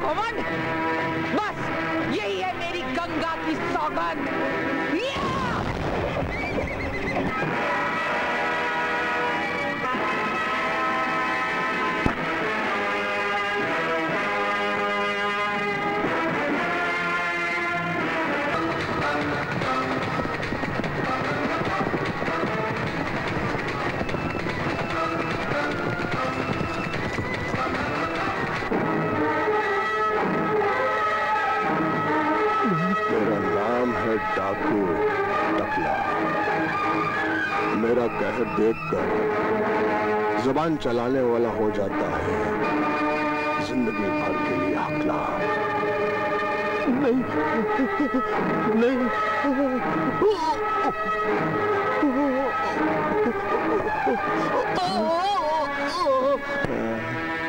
घमंड, बस यही है मेरी गंगा की सौगंध। डाकू टकला, मेरा कहर देखकर जुबान चलाने वाला हो जाता है जिंदगी भर के लिए हकला। नहीं नहीं,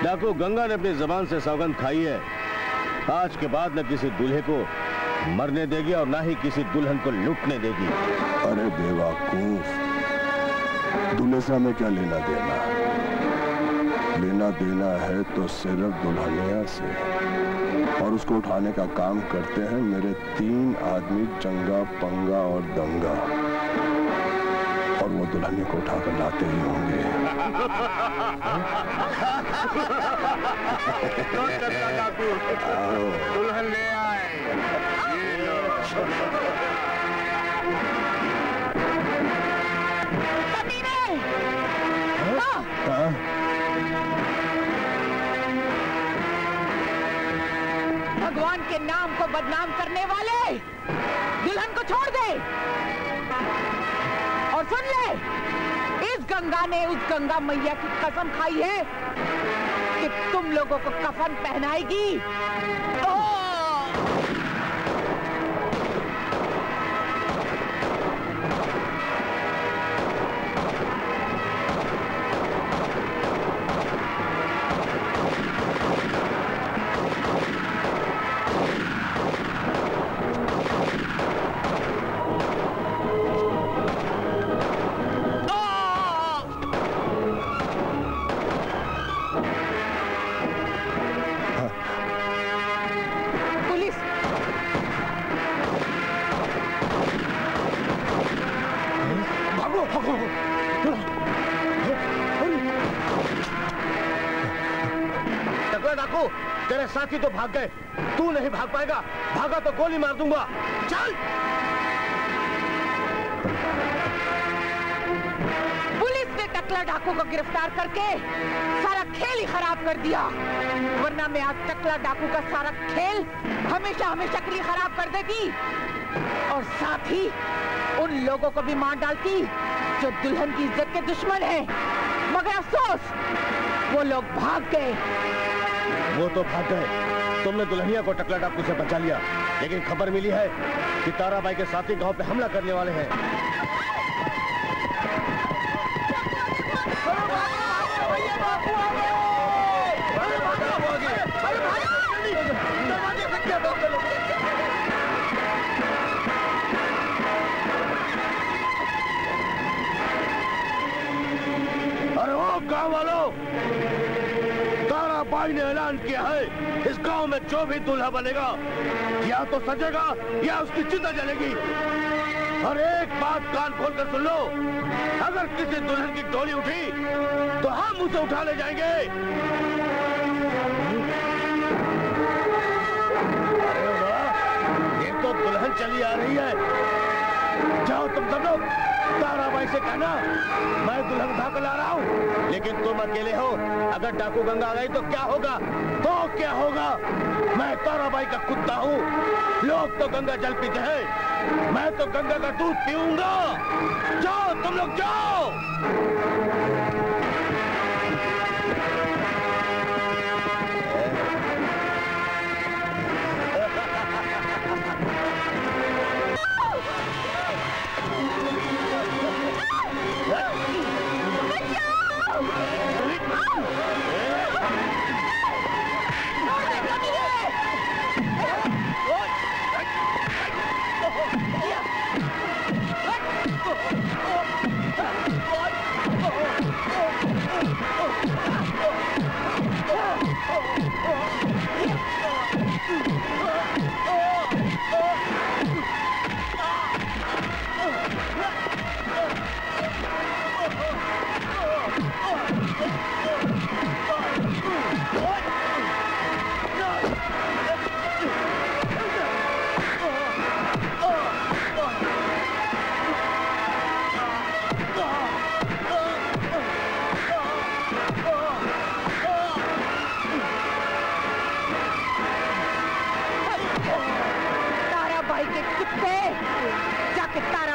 डाकू, गंगा ने अपनी जबान से सौगंध खाई है, आज के बाद न किसी दूल्हे को मरने देगी और ना ही किसी दुल्हन को लूटने देगी। अरे बेवकूफ, दूल्हे से हमें क्या लेना देना? लेना देना है तो सिर्फ दुल्हनिया से, और उसको उठाने का काम करते हैं मेरे 3 आदमी, चंगा, पंगा और दंगा, और वो दुल्हनिया को उठाकर लाते ही होंगे। दुल्हन ले आए। भगवान के नाम को बदनाम करने वाले, दुल्हन को छोड़ दे। और सुन ले, इस गंगा ने उस गंगा मैया की कसम खाई है कि तुम लोगों को कफन पहनाएगी। डाकू, तेरे साथी तो भाग गए, तू नहीं भाग पाएगा। भागा तो गोली मार दूंगा। चल। पुलिस ने टकला डाकू को गिरफ्तार करके सारा खेल ही खराब कर दिया, वरना मैं आज टकला डाकू का सारा खेल हमेशा हमेशा के लिए खराब कर देती, और साथ ही उन लोगों को भी मार डालती जो दुल्हन की इज्जत के दुश्मन हैं। मगर अफसोस, वो लोग भाग गए। वो तो भाग गए, तुमने दुल्हनिया को टकला डाकू से बचा लिया, लेकिन खबर मिली है कि ताराबाई के साथी गांव पे हमला करने वाले हैं। अरे ओ गांव वालों, ताराबाई ने ऐलान किया है, इस गांव में जो भी दूल्हा बनेगा या तो सजेगा या उसकी चिता जलेगी। और एक बात कान खोल कर सुन लो, अगर किसी दुल्हन की डोली उठी तो हम उसे उठा ले जाएंगे। अरे वाह, ये तो दुल्हन चली आ रही है। जाओ तुम सब लोग ताराबाई से कहना मैं दुल्हन उठा कर ला रहा हूँ, लेकिन तुम अकेले हो। अगर डाकू गंगा आ गई तो क्या होगा? तो क्या होगा? मैं ताराबाई का कुत्ता हूँ। लोग तो गंगा जल पीते हैं, मैं तो गंगा का दूध पीऊंगा। जाओ तुम लोग जाओ।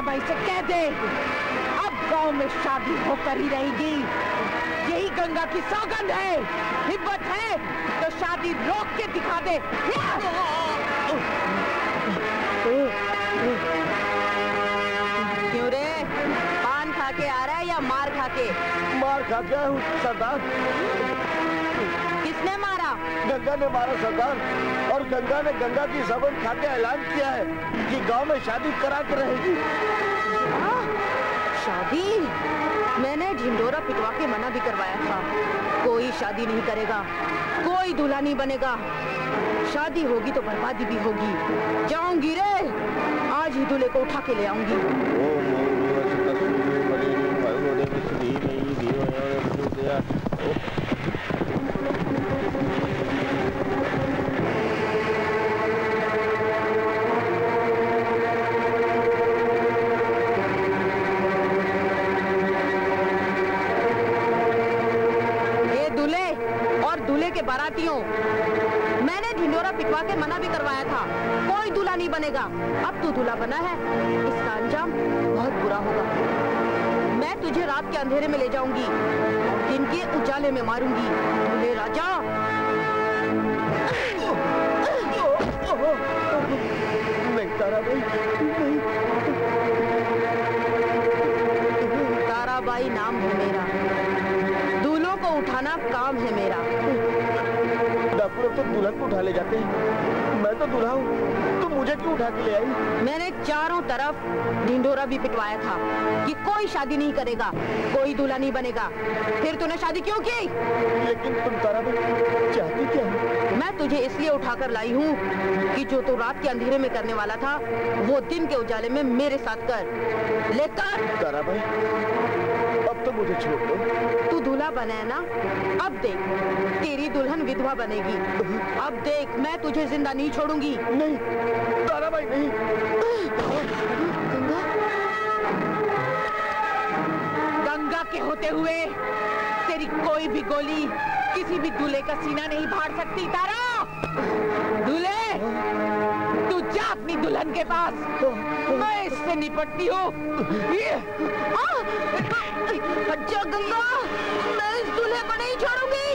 ताराबाई से कह दे अब गांव में शादी होकर ही रहेगी। यही गंगा की सौगंध है। हिम्मत है तो शादी रोक के दिखा दे। क्यों रे, पान खा के आ रहा है या मार खा के? मार खा के आया हूँ सरदार। किसने मारा? गंगा ने मारा सरदार, और गंगा ने गंगा की सौगंध खा के ऐलान किया है कि गांव में शादी करा के रहेगी। शादी? मैंने ढिंडोरा पिटवा के मना भी करवाया था। कोई शादी नहीं करेगा, कोई दूल्हा नहीं बनेगा। शादी होगी तो बर्बादी भी होगी। जाऊंगी रे, आज ही दूल्हे को उठा के ले आऊंगी। के बारातियों, मैंने ढिंडोरा पिटवा के मना भी करवाया था। कोई दूल्हा नहीं बनेगा। अब तू दूल्हा बना है, इसका अंजाम बहुत बुरा होगा। मैं तुझे रात के अंधेरे में ले जाऊंगी, दिन के उजाले में मारूंगी। दूल्हे राजा। नहीं ताराबाई, नहीं। ताराबाई नाम है मेरा, दूल्हों को उठाना काम है मेरा। डाकू तो दुल्हन को उठा ले जाते हैं, मैं तो दूल्हा हूँ, तो मुझे क्यों उठा के ले आई? मैंने चारों तरफ ढिंडोरा भी पिटवाया था कि कोई शादी नहीं करेगा, कोई दूल्हा नहीं बनेगा। फिर तूने शादी क्यों की? लेकिन तुम ताराबाई चाहती क्या है? मैं तुझे इसलिए उठाकर लाई हूँ कि जो तू रात के अंधेरे में करने वाला था, वो दिन के उजाले में मेरे साथ कर। लेकर ताराबाई, अब तो मुझे छोड़ दो। तू दूल्हा बना है ना, अब देख तेरी दुल्हन विधवा बनेगी। अब देख, मैं तुझे जिंदा नहीं छोड़ूंगी। नहीं ताराबाई, नहीं। गंगा, गंगा के होते हुए तेरी कोई भी गोली किसी भी दूल्हे का सीना नहीं फाड़ सकती। तारा, दूल्हे, तू जा अपनी दुल्हन के पास, मैं इससे निपटती हूँ। अच्छा गंगा, मैं इस दूल्हे को नहीं छोड़ूंगी।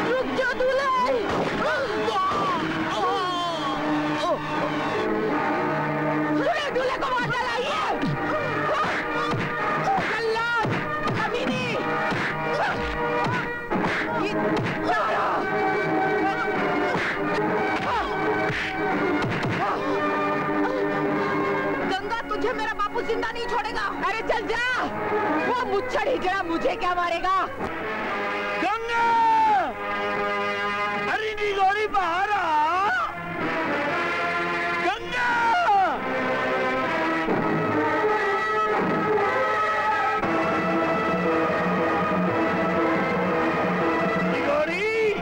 रुक जा दूल्हे। दूल्हे को मार डाला। कमीनी, गंगा, तुझे मेरा बापू जिंदा नहीं छोड़ेगा। अरे चल जा, वो मुच्छड़ हिजड़ा मुझे क्या मारेगा। गंगा, अरे नी गौरी बाहर आ। गंगा, गौरी,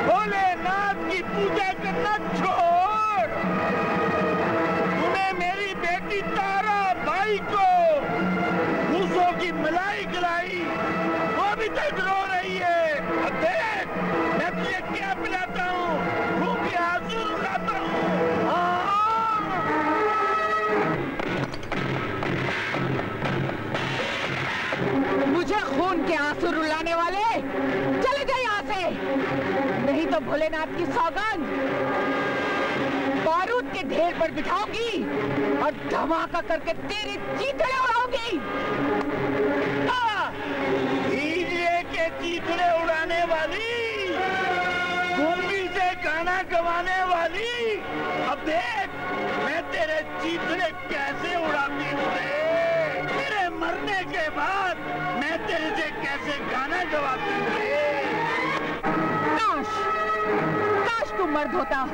भोलेनाथ की पूजा करना छोड़। तूने मेरी बेटी ताराबाई को फूसों की मलाई खिलाई, वो भी तक रो रही है। अब देख, मैं तुझे क्या पिलाता हूँ, खून के आंसू रुलाता हूँ। मुझे खून के आंसू रुलाने वाले, चले जाए यहाँ से, नहीं तो भोलेनाथ की सौगंध बारूद के ढेर पर बिठाऊंगी और धमाका करके तेरी चीथड़े उड़ाऊंगी। हीरे के चीथड़े उड़ाने वाली, भूमि से गाना गवाने वाली, अब देख मैं तेरे चीथड़े कैसे उड़ाती हूँ। तेरे मरने के बाद मैं तेरे से कैसे गाना गवाती हूँ। काश, काश तू मर्द होता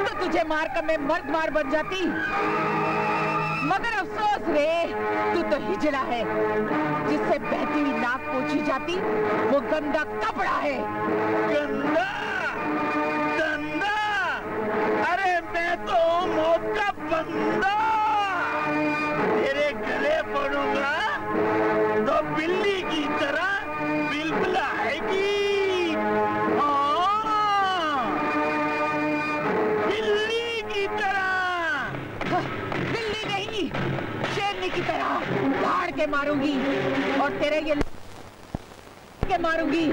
तो तुझे मारकर मैं मर्द मार बन जाती। मगर अफसोस रे, तू तो हिजड़ा है, जिससे बहती हुई नाक पोंछी जाती वो गंदा कपड़ा है। गंदा, गंदा, अरे मैं तो मौत का बंदा। तेरे गले पड़ूंगा तो बिल्ली की तरह बिलबिलाएगी। बिल्ली नहीं, के मारूंगी और तेरे ये के मारूंगी।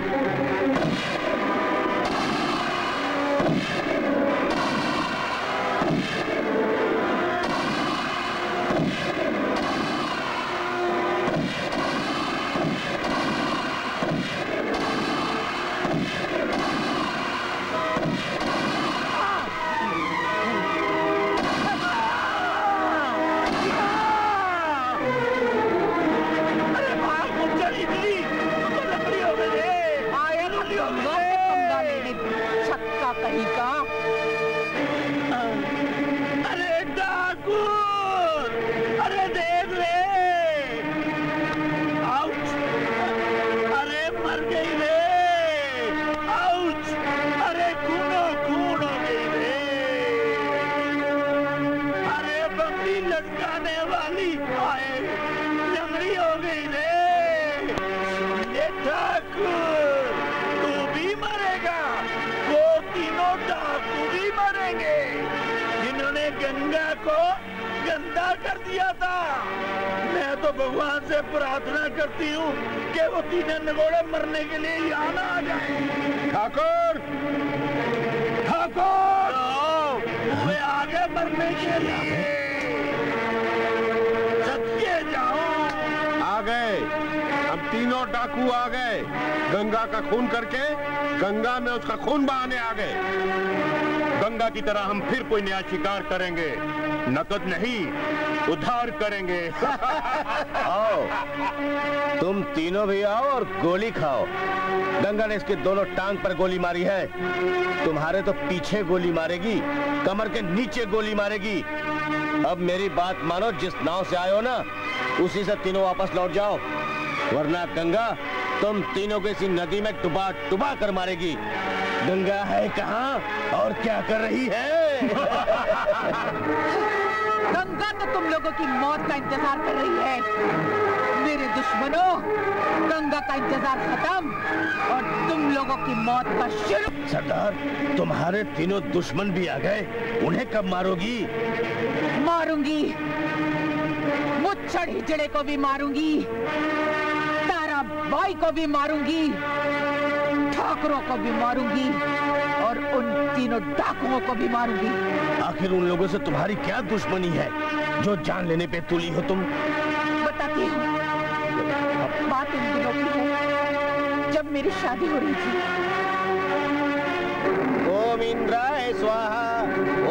भगवान से प्रार्थना करती हूँ कि वो तीनों निगोड़े मरने के लिए यहाँ ना आ जाए। ठाकुर, ठाकुर, वे आगे मरने के लिए सत्य जाओ। आ गए, हम तीनों डाकू आ गए। गंगा का खून करके गंगा में उसका खून बहाने आ गए। गंगा की तरह हम फिर कोई नया शिकार करेंगे, नकद नहीं उधार करेंगे। आओ, तुम तीनों भी आओ और गोली खाओ। गंगा ने इसके दोनों टांग पर गोली मारी है, तुम्हारे तो पीछे गोली मारेगी, कमर के नीचे गोली मारेगी। अब मेरी बात मानो, जिस नाव से आए हो ना उसी से तीनों वापस लौट जाओ, वरना गंगा तुम तीनों को इसी नदी में डुबा डुबा कर मारेगी। गंगा है कहाँ और क्या कर रही है? गंगा तो तुम लोगों की मौत का इंतजार कर रही है। मेरे दुश्मनों, गंगा का इंतजार खत्म और तुम लोगों की मौत का शुरू। सरदार, तुम्हारे तीनों दुश्मन भी आ गए, उन्हें कब मारोगी? मारूंगी, मुच्छड़ हिजड़े को भी मारूंगी, ताराबाई को भी मारूंगी, ठाकुरों को भी मारूंगी और उन तीनों डाकुओं को भी मारूंगी। आखिर उन लोगों से तुम्हारी क्या दुश्मनी है जो जान लेने पे तुली हो तुम? बताती हूँ। बात उन दिनों की है जब मेरी शादी हो रही थी। ओम इंद्राय स्वाहा,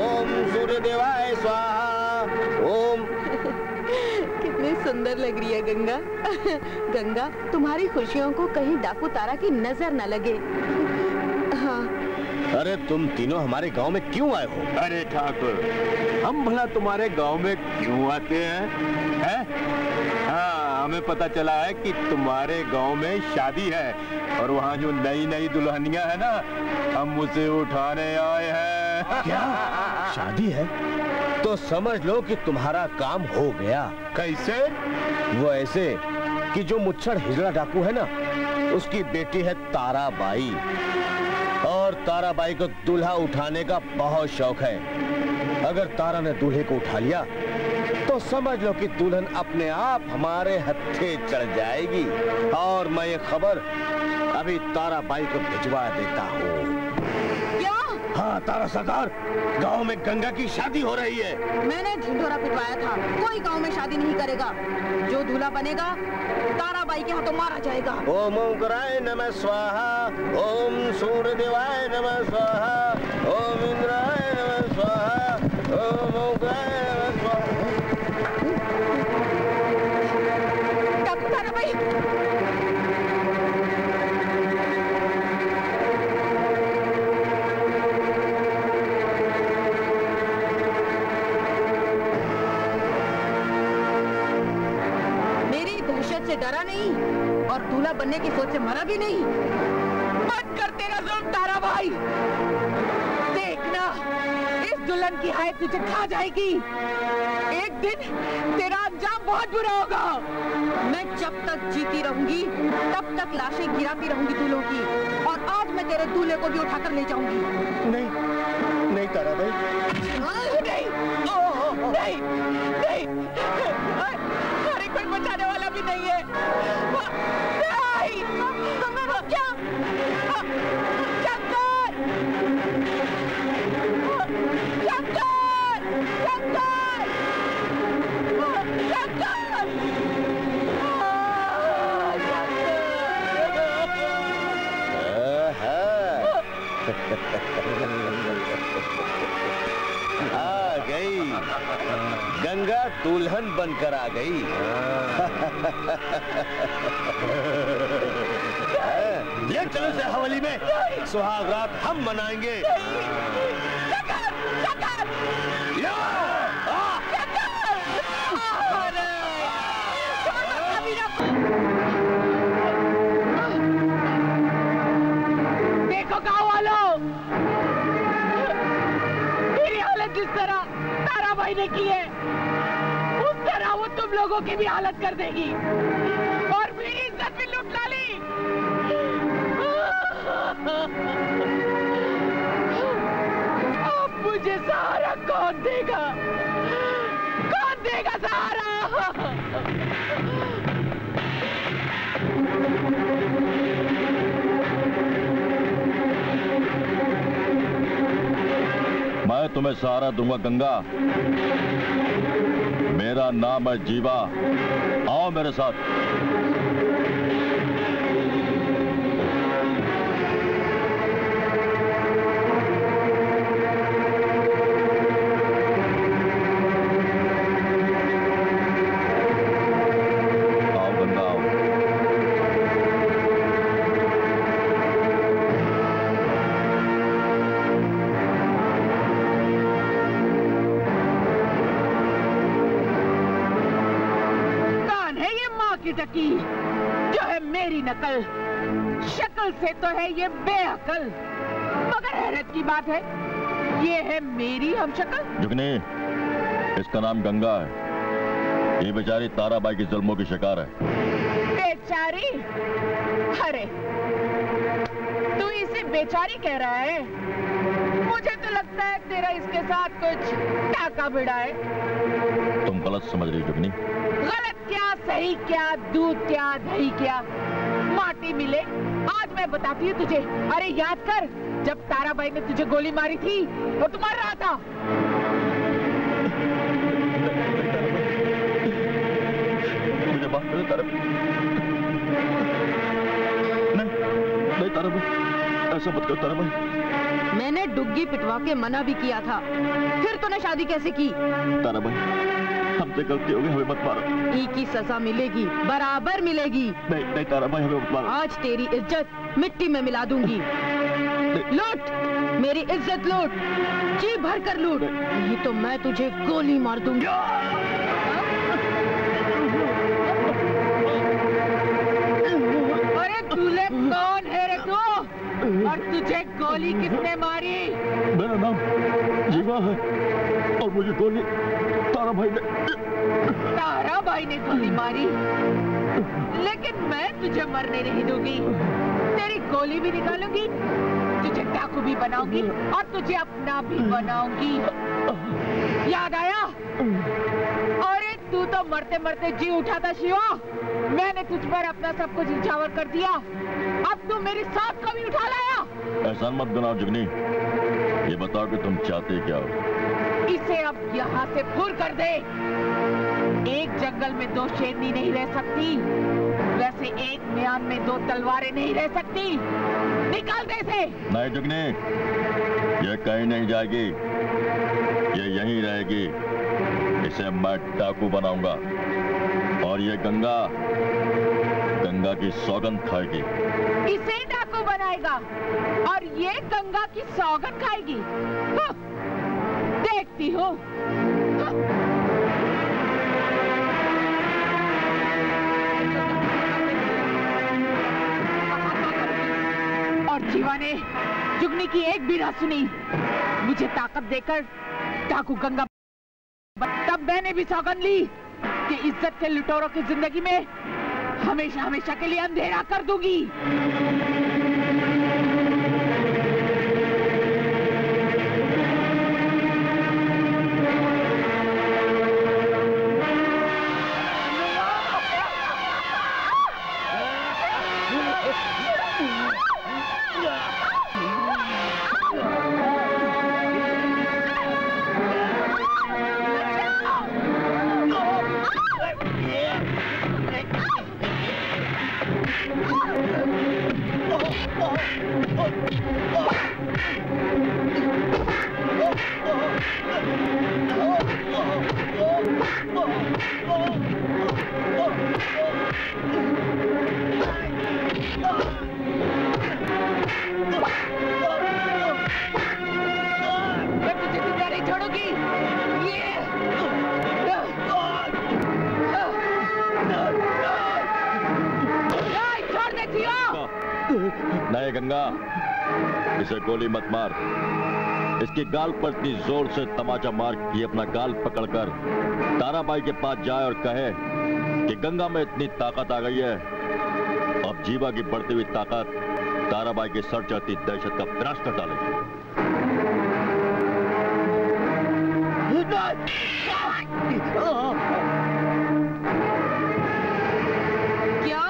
ओम सूर्यदेवाय स्वाहा, ओम। कितनी सुंदर लग रही है गंगा। गंगा, तुम्हारी खुशियों को कहीं डाकू तारा की नजर न लगे। हाँ। अरे तुम तीनों हमारे गांव में क्यों आए हो? अरे ठाकुर, हम भला तुम्हारे गांव में क्यों आते हैं? हाँ, हमें पता चला है कि तुम्हारे गांव में शादी है और वहाँ जो नई नई दुल्हनियां है ना, हम उसे उठाने आए हैं। क्या शादी है? तो समझ लो कि तुम्हारा काम हो गया। कैसे? वो ऐसे कि जो मुच्छड़ हिजड़ा डाकू है ना, उसकी बेटी है ताराबाई और ताराबाई को दूल्हा उठाने का बहुत शौक है। अगर तारा ने दूल्हे को उठा लिया तो समझ लो कि दुल्हन अपने आप हमारे हत्थे चढ़ जाएगी। और मैं ये खबर अभी ताराबाई को भिजवा देता हूँ। क्या? हाँ तारा सरदार, गांव में गंगा की शादी हो रही है। मैंने ढिंढोरा पिटवाया था, कोई गांव में शादी नहीं करेगा। जो दूल्हा बनेगा ताराबाई के हाथों मारा जाएगा। ओम ओंकाराय नमः स्वाहा, ओम सूर्यदेवाय नमः स्वाहा, ओम इंद्राय नमः स्वाहा, ओम ओंकाराय नमः स्वाहा। ताराबाई, से डरा नहीं और दूल्हा बनने की सोच से मरा भी नहीं। बंद कर तेरा जुल्म ताराबाई। देखना, इस दुल्हन की हाय तुझे खा जाएगी। एक दिन तेरा अंजाम बहुत बुरा होगा। मैं जब तक जीती रहूंगी तब तक लाशें गिराती रहूंगी दूल्हों की, और आज मैं तेरे दूल्हे को भी उठाकर ले जाऊंगी। नहीं, नहीं ताराबाई, नहीं, नहीं, नहीं, अरे कोई बचाने वाला भी नहीं है। नहीं, गंगा रुक जा। शंकर! शंकर! शंकर! शंकर! आ गई गंगा, दुल्हन बनकर आ गई। ले चलो से हवेली में, सुहाग रात हम मनाएंगे। देखो गाँव वालों, मेरी हालत जिस तरह तारा भाई ने की है, उस तरह वो तुम लोगों की भी हालत कर देगी और मेरी इज्जत भी लूट डाली। अब मुझे सहारा कौन देगा? कौन देगा सहारा? मैं तुम्हें सहारा दूंगा गंगा। मेरा नाम है जीवा। आओ मेरे साथ। आओ गंगा, आओ। की टकी जो है मेरी नकल, शक्ल से तो है ये बेअकल, मगर हैरत की बात है ये है मेरी हम शक्ल। जुगनी, इसका नाम गंगा है। ये बेचारी ताराबाई की जुल्मों की शिकार है। बेचारी? अरे तू इसे बेचारी कह रहा है? मुझे तो लगता है तेरा इसके साथ कुछ टाका भिड़ा है। तुम गलत समझ रही जुगनी। गलत क्या, सही क्या, दूध क्या, दही क्या, माटी मिले। आज मैं बताती हूँ तुझे। अरे याद कर, जब ताराबाई ने तुझे गोली मारी थी वो तू मर रहा था। मुझे माफ कर दे ताराबाई। नहीं ताराबाई, ऐसा मत कर ताराबाई। मैंने डुग्गी पिटवा के मना भी किया था, फिर तूने शादी कैसे की? ताराबाई, हमसे गलती हो गई, हमें मत मारो। ई की सजा मिलेगी, बराबर मिलेगी। नहीं ताराबाई, हमें मत मारो। आज तेरी इज्जत मिट्टी में मिला दूंगी। लूट, मेरी इज्जत लूट, जी भर कर लूट, नहीं तो मैं तुझे गोली मार दूंगी। अरे दूल्हे कौन है रे तू? और तुझे गोली किसने मारी? मेरा नाम जीवा है और मुझे गोली ताराबाई ने गोली मारी, लेकिन मैं तुझे मरने नहीं दूंगी। तेरी गोली भी निकालूंगी, तुझे डाकू भी बनाऊंगी और तुझे अपना भी बनाऊंगी। याद आया? अरे तू तो मरते मरते जी उठा था शिवा। मैंने तुझ पर अपना सब कुछ निछावर कर दिया, अब तू मेरी सांस को भी उठा लाया। ऐसा मत बनाओ जुगनी, ये बताओ कि तुम चाहते क्या हो? इसे अब यहाँ से फूर कर दे। एक जंगल में दो शेरनी नहीं रह सकती, वैसे एक म्यान में दो तलवारें नहीं रह सकती। निकाल दे इसे। नहीं जुगनी, ये कहीं नहीं जाएगी, ये यहीं रहेगी। इसे मैं डाकू बनाऊंगा और ये गंगा की सौगंध खाएगी। इसे डाकू बनाएगा और ये गंगा की सौगंध खाएगी। देखती हूँ। और जीवा ने जुगनी की एक भी ना सुनी। मुझे ताकत देकर डाकू गंगा, तब मैंने भी सौगंध ली कि इज्जत के लुटेरों की जिंदगी में हमेशा हमेशा के लिए अंधेरा कर दूंगी। नहीं गंगा, इसे गोली मत मार। इसकी गाल पर इतनी जोर से तमाचा मार कि अपना गाल पकड़कर ताराबाई के पास जाए और कहे कि गंगा में इतनी ताकत आ गई है, अब जीवा की बढ़ती हुई ताकत ताराबाई के सर चढ़ती दहशत का विनाश कर डालेगी। क्या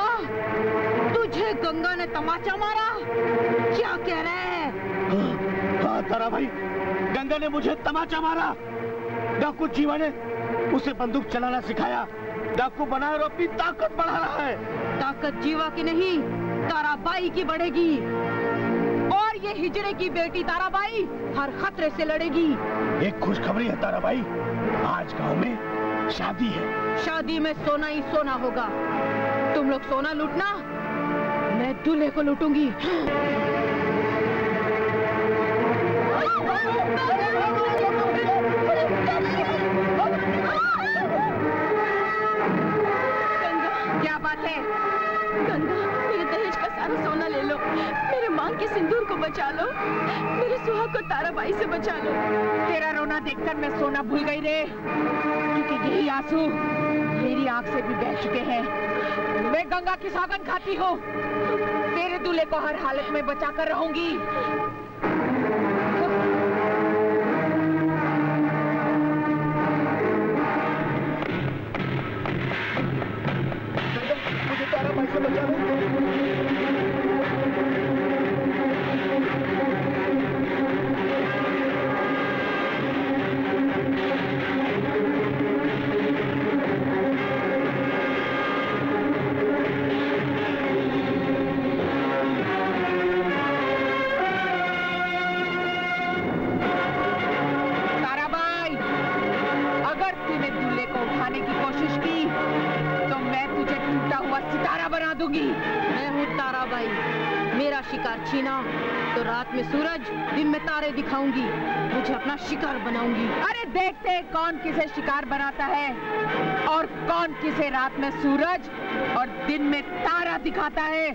तुझे गंगा ने तमाचा मारा? क्या कह रहे हैं? हाँ ताराबाई, गंगा ने मुझे तमाचा मारा। डाकू जीवा ने उसे बंदूक चलाना सिखाया, डाकू बनाया और अपनी ताकत बढ़ा रहा है। ताकत जीवा की नहीं, ताराबाई की बढ़ेगी। और ये हिजड़े की बेटी ताराबाई हर खतरे से लड़ेगी। एक खुशखबरी है ताराबाई, आज गांव में शादी है। शादी में सोना ही सोना होगा। तुम लोग सोना लूटना, मैं दूल्हे को लूटूंगी। क्या बात है? गंगा, मेरे दहेज का सारा सोना ले लो, मेरे मांग के सिंदूर को बचा लो, मेरे सुहाग को ताराबाई से बचा लो। तेरा रोना देखकर मैं सोना भूल गई रे, क्योंकि यही आंसू मेरी आंख से भी बह चुके हैं। मैं गंगा की सौगंध खाती हूँ, तेरे दूल्हे को हर हालत में बचा कर रहूंगी। मुझे ताराबाई से बचा लो। मैं हूँ ताराबाई। मेरा शिकार छीना तो रात में सूरज, दिन में तारे दिखाऊंगी। मुझे अपना शिकार बनाऊंगी। अरे देखते हैं कौन किसे शिकार बनाता है और कौन किसे रात में सूरज और दिन में तारा दिखाता है।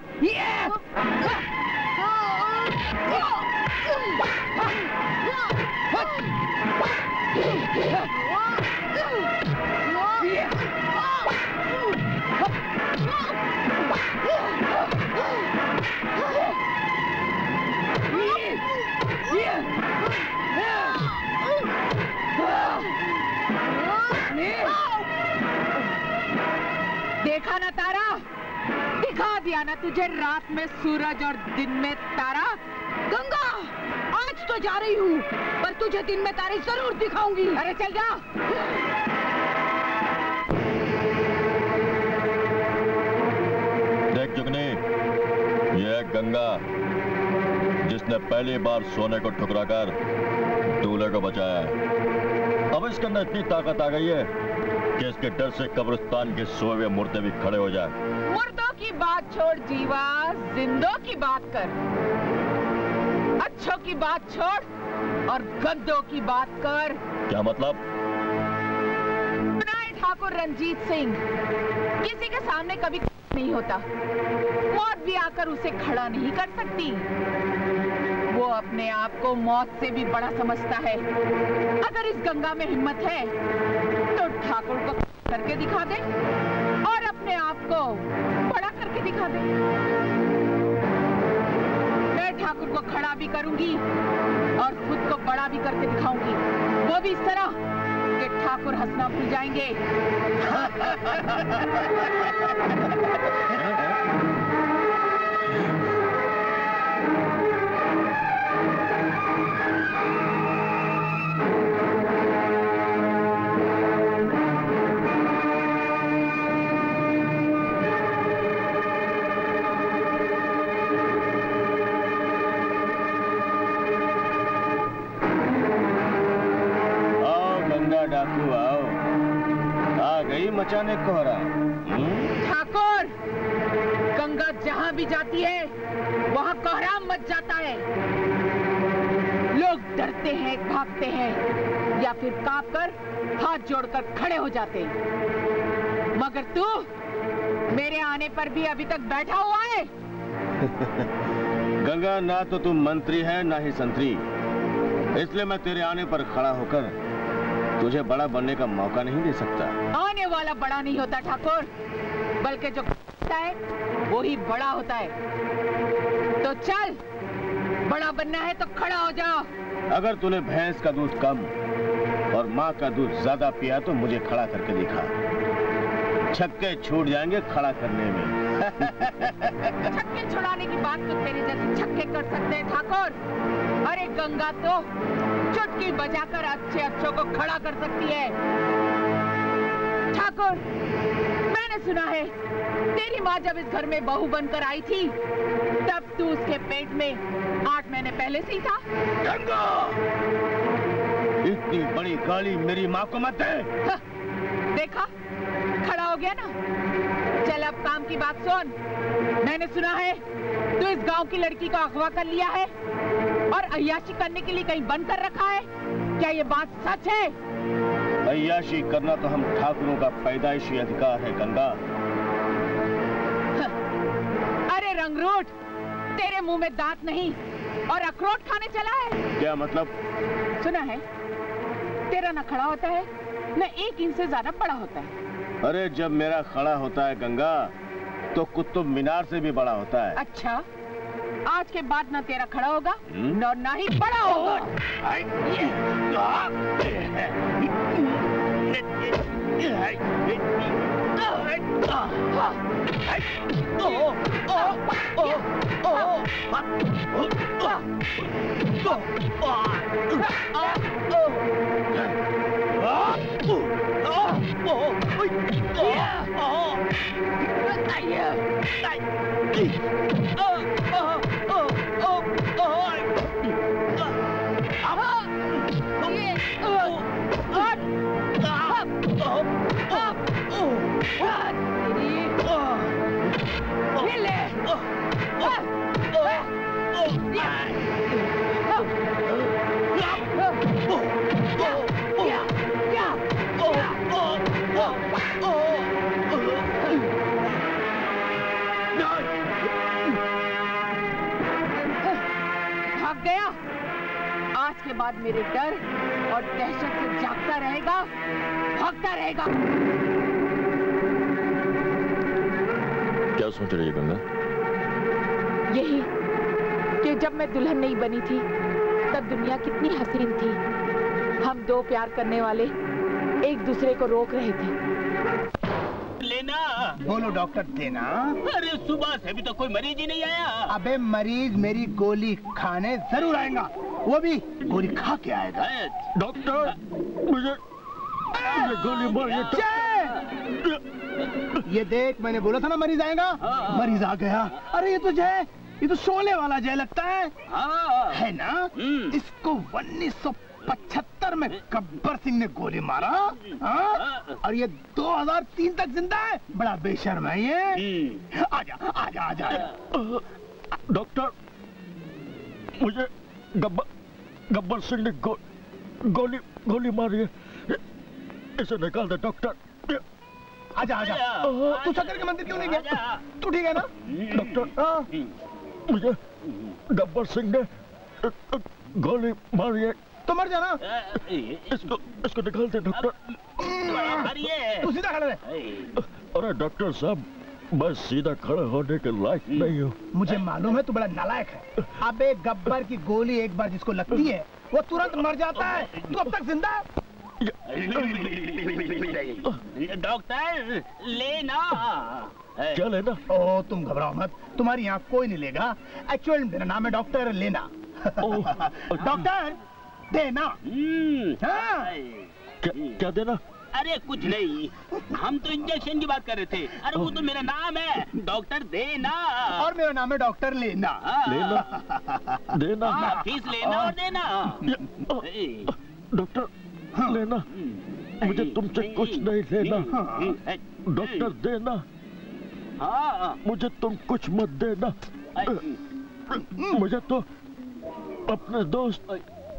देखा ना तारा, दिखा दिया ना तुझे रात में सूरज और दिन में तारा। गंगा, आज तो जा रही हूँ, पर तुझे दिन में तारे जरूर दिखाऊंगी। अरे चल जा। देख जुगनी, ये गंगा जिसने पहली बार सोने को ठुकराकर दूल्हे को बचाया है। अब इसके अंदर इतनी ताकत आ गई है कि इसके डर से कब्रिस्तान के सोए हुए मुर्दे भी खड़े हो जाए। मुर्दों की बात छोड़ जीवा, जिंदों की बात कर। अच्छों की बात छोड़ और गद्दों की बात कर। क्या मतलब? ठाकुर रंजीत सिंह किसी के सामने कभी नहीं होता। मौत भी आकर उसे खड़ा नहीं कर सकती। वो अपने आप को मौत से भी बड़ा समझता है। अगर इस गंगा में हिम्मत है तो ठाकुर को करके दिखा दे और अपने आप को बड़ा करके दिखा दे। मैं ठाकुर को खड़ा भी करूंगी और खुद को बड़ा भी करके दिखाऊंगी, वो भी इस तरह कि ठाकुर हंसना भूल जाएंगे। डाकू आओ, आ गई मचाने कोहरा। ठाकुर, गंगा जहाँ भी जाती है वहाँ कोहराम मच जाता है। लोग डरते हैं, भागते हैं या फिर कांप कर हाथ जोड़कर खड़े हो जाते हैं। मगर तू मेरे आने पर भी अभी तक बैठा हुआ है। गंगा, ना तो तुम मंत्री है ना ही संतरी, इसलिए मैं तेरे आने पर खड़ा होकर तुझे बड़ा बनने का मौका नहीं दे सकता। आने वाला बड़ा नहीं होता ठाकुर, बल्कि जो होता है वो ही बड़ा होता है। तो चल, बड़ा बनना है तो खड़ा हो जा। अगर तूने भैंस का दूध कम और माँ का दूध ज्यादा पिया तो मुझे खड़ा करके दिखा, छक्के छूट जाएंगे खड़ा करने में। छक्के छुड़ाने की बात तो तेरे जैसे छक्के कर सकते हैं ठाकुर। अरे गंगा तो चुटकी बजाकर अच्छे अच्छों को खड़ा कर सकती है। ठाकुर, मैंने सुना है तेरी माँ जब इस घर में बहू बनकर आई थी तब तू उसके पेट में 8 महीने पहले से ही था। गंगा, इतनी बड़ी गाली मेरी माँ को मत दे। देखा, खड़ा हो गया ना। चल अब काम की बात सुन। मैंने सुना है तू इस गांव की लड़की को अगवा कर लिया है और अय्याशी करने के लिए कहीं बंद कर रखा है। क्या ये बात सच है? अय्याशी करना तो हम ठाकुरों का पैदाइशी अधिकार है गंगा। अरे रंगरूट, तेरे मुंह में दांत नहीं और अखरोट खाने चला है। क्या मतलब? सुना है तेरा न खड़ा होता है न 1 इंच से ज्यादा बड़ा होता है। अरे जब मेरा खड़ा होता है गंगा तो कुतुब मीनार से भी बड़ा होता है। अच्छा, आज के बाद न तेरा खड़ा होगा न ही बड़ा होगा। भाग गया। आज के बाद मेरे डर और दहशत से जागता रहेगा, भागता रहेगा। क्या सोच रही है गंगा? यही कि जब मैं दुल्हन नहीं बनी थी तब दुनिया कितनी हसीन थी। हम 2 प्यार करने वाले एक दूसरे को रोक रहे थे। लेना। बोलो डॉक्टर देना। अरे सुबह से अभी तो कोई मरीज ही नहीं आया। अबे मरीज मेरी गोली खाने जरूर आएगा, वो भी गोली खा के आएगा। डॉक्टर, मुझे गोली मारिए। ये देख, मैंने बोला था ना मरीज आएगा। मरीज आ गया। अरे ये तो जय, ये तो शोले वाला जय लगता है ना? इसको 1975 में गब्बर सिंह ने गोली मारा और ये 2003 तक जिंदा है। बड़ा बेशर्म है ये। आजा आजा आजा। डॉक्टर, मुझे गब्बर सिंह ने गोली मारी है, इसे निकाल दे डॉक्टर। आजा आजा। तू शंकर के मंदिर क्यों नहीं गया? तू ठीक है ना? डॉक्टर, मुझे गब्बर सिंह ने गोली मारी है। तो मर जाना। इसको निकाल दे डॉक्टर। तू सीधा खड़ा रहे। अरे डॉक्टर साहब, मैं सीधा खड़ा होने के लायक नहीं हूँ। मुझे मालूम है तू बड़ा नालायक है। अबे गब्बर की गोली एक बार जिसको लगती है वो तुरंत मर जाता है। तू अब तक जिंदा है। डॉक्टर लेना। क्या लेना? ओ तुम घबराओ मत, तुम्हारी यहाँ कोई नहीं लेगा। एक्चुअल मेरा नाम है डॉक्टर लेना। डॉक्टर देना। हाँ। क्या देना? अरे कुछ नहीं, हम तो इंजेक्शन की बात कर रहे थे। अरे वो तो मेरा नाम है, डॉक्टर देना। और मेरा नाम है डॉक्टर लेना। लेना देना। फीस लेना और देना। डॉक्टर लेना, मुझे तुमसे कुछ नहीं लेना। डॉक्टर देना। मुझे तुम कुछ मत देना। मुझे तो अपने दोस्त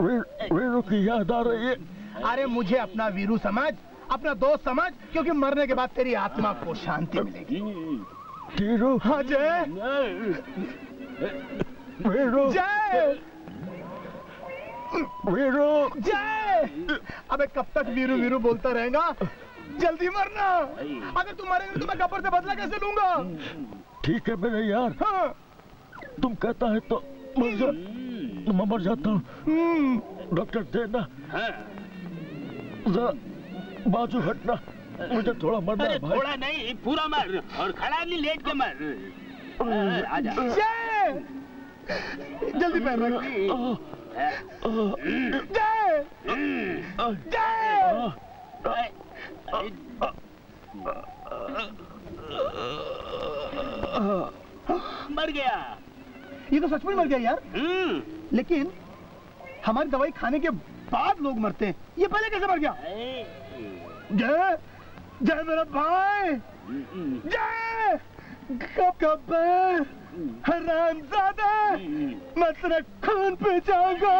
वीरू की याद आ रही है। अरे मुझे अपना वीरू समझ, अपना दोस्त समझ, क्योंकि मरने के बाद तेरी आत्मा को शांति मिलेगी। वीरू। हाँ जय। वीरू। जय। वीरू। जय। अबे कब तक वीरू वीरू बोलता रहेगा? जल्दी मरना। अगर तुम मरेंगे तो मैं गब्बर से बदला कैसे लूंगा? ठीक है मेरे यार। हाँ। तुम कहता है तो मैं मर जाता हूँ। डॉक्टर देना। बाजू हटना, मुझे थोड़ा मरना है भाई। थोड़ा नहीं, पूरा मर, और खड़ा नहीं, लेट के मर। आजा। जय। जल्दी पैर रख। जय। जय। मर गया। ये तो सचमुच मर गया यार। लेकिन हमारी दवाई खाने के बाद लोग मरते हैं, ये पहले कैसे मर गया? जय। जय मेरा भाई। जय। गब्बर हरामजादा, मैं तेरा खून पे जाऊंगा।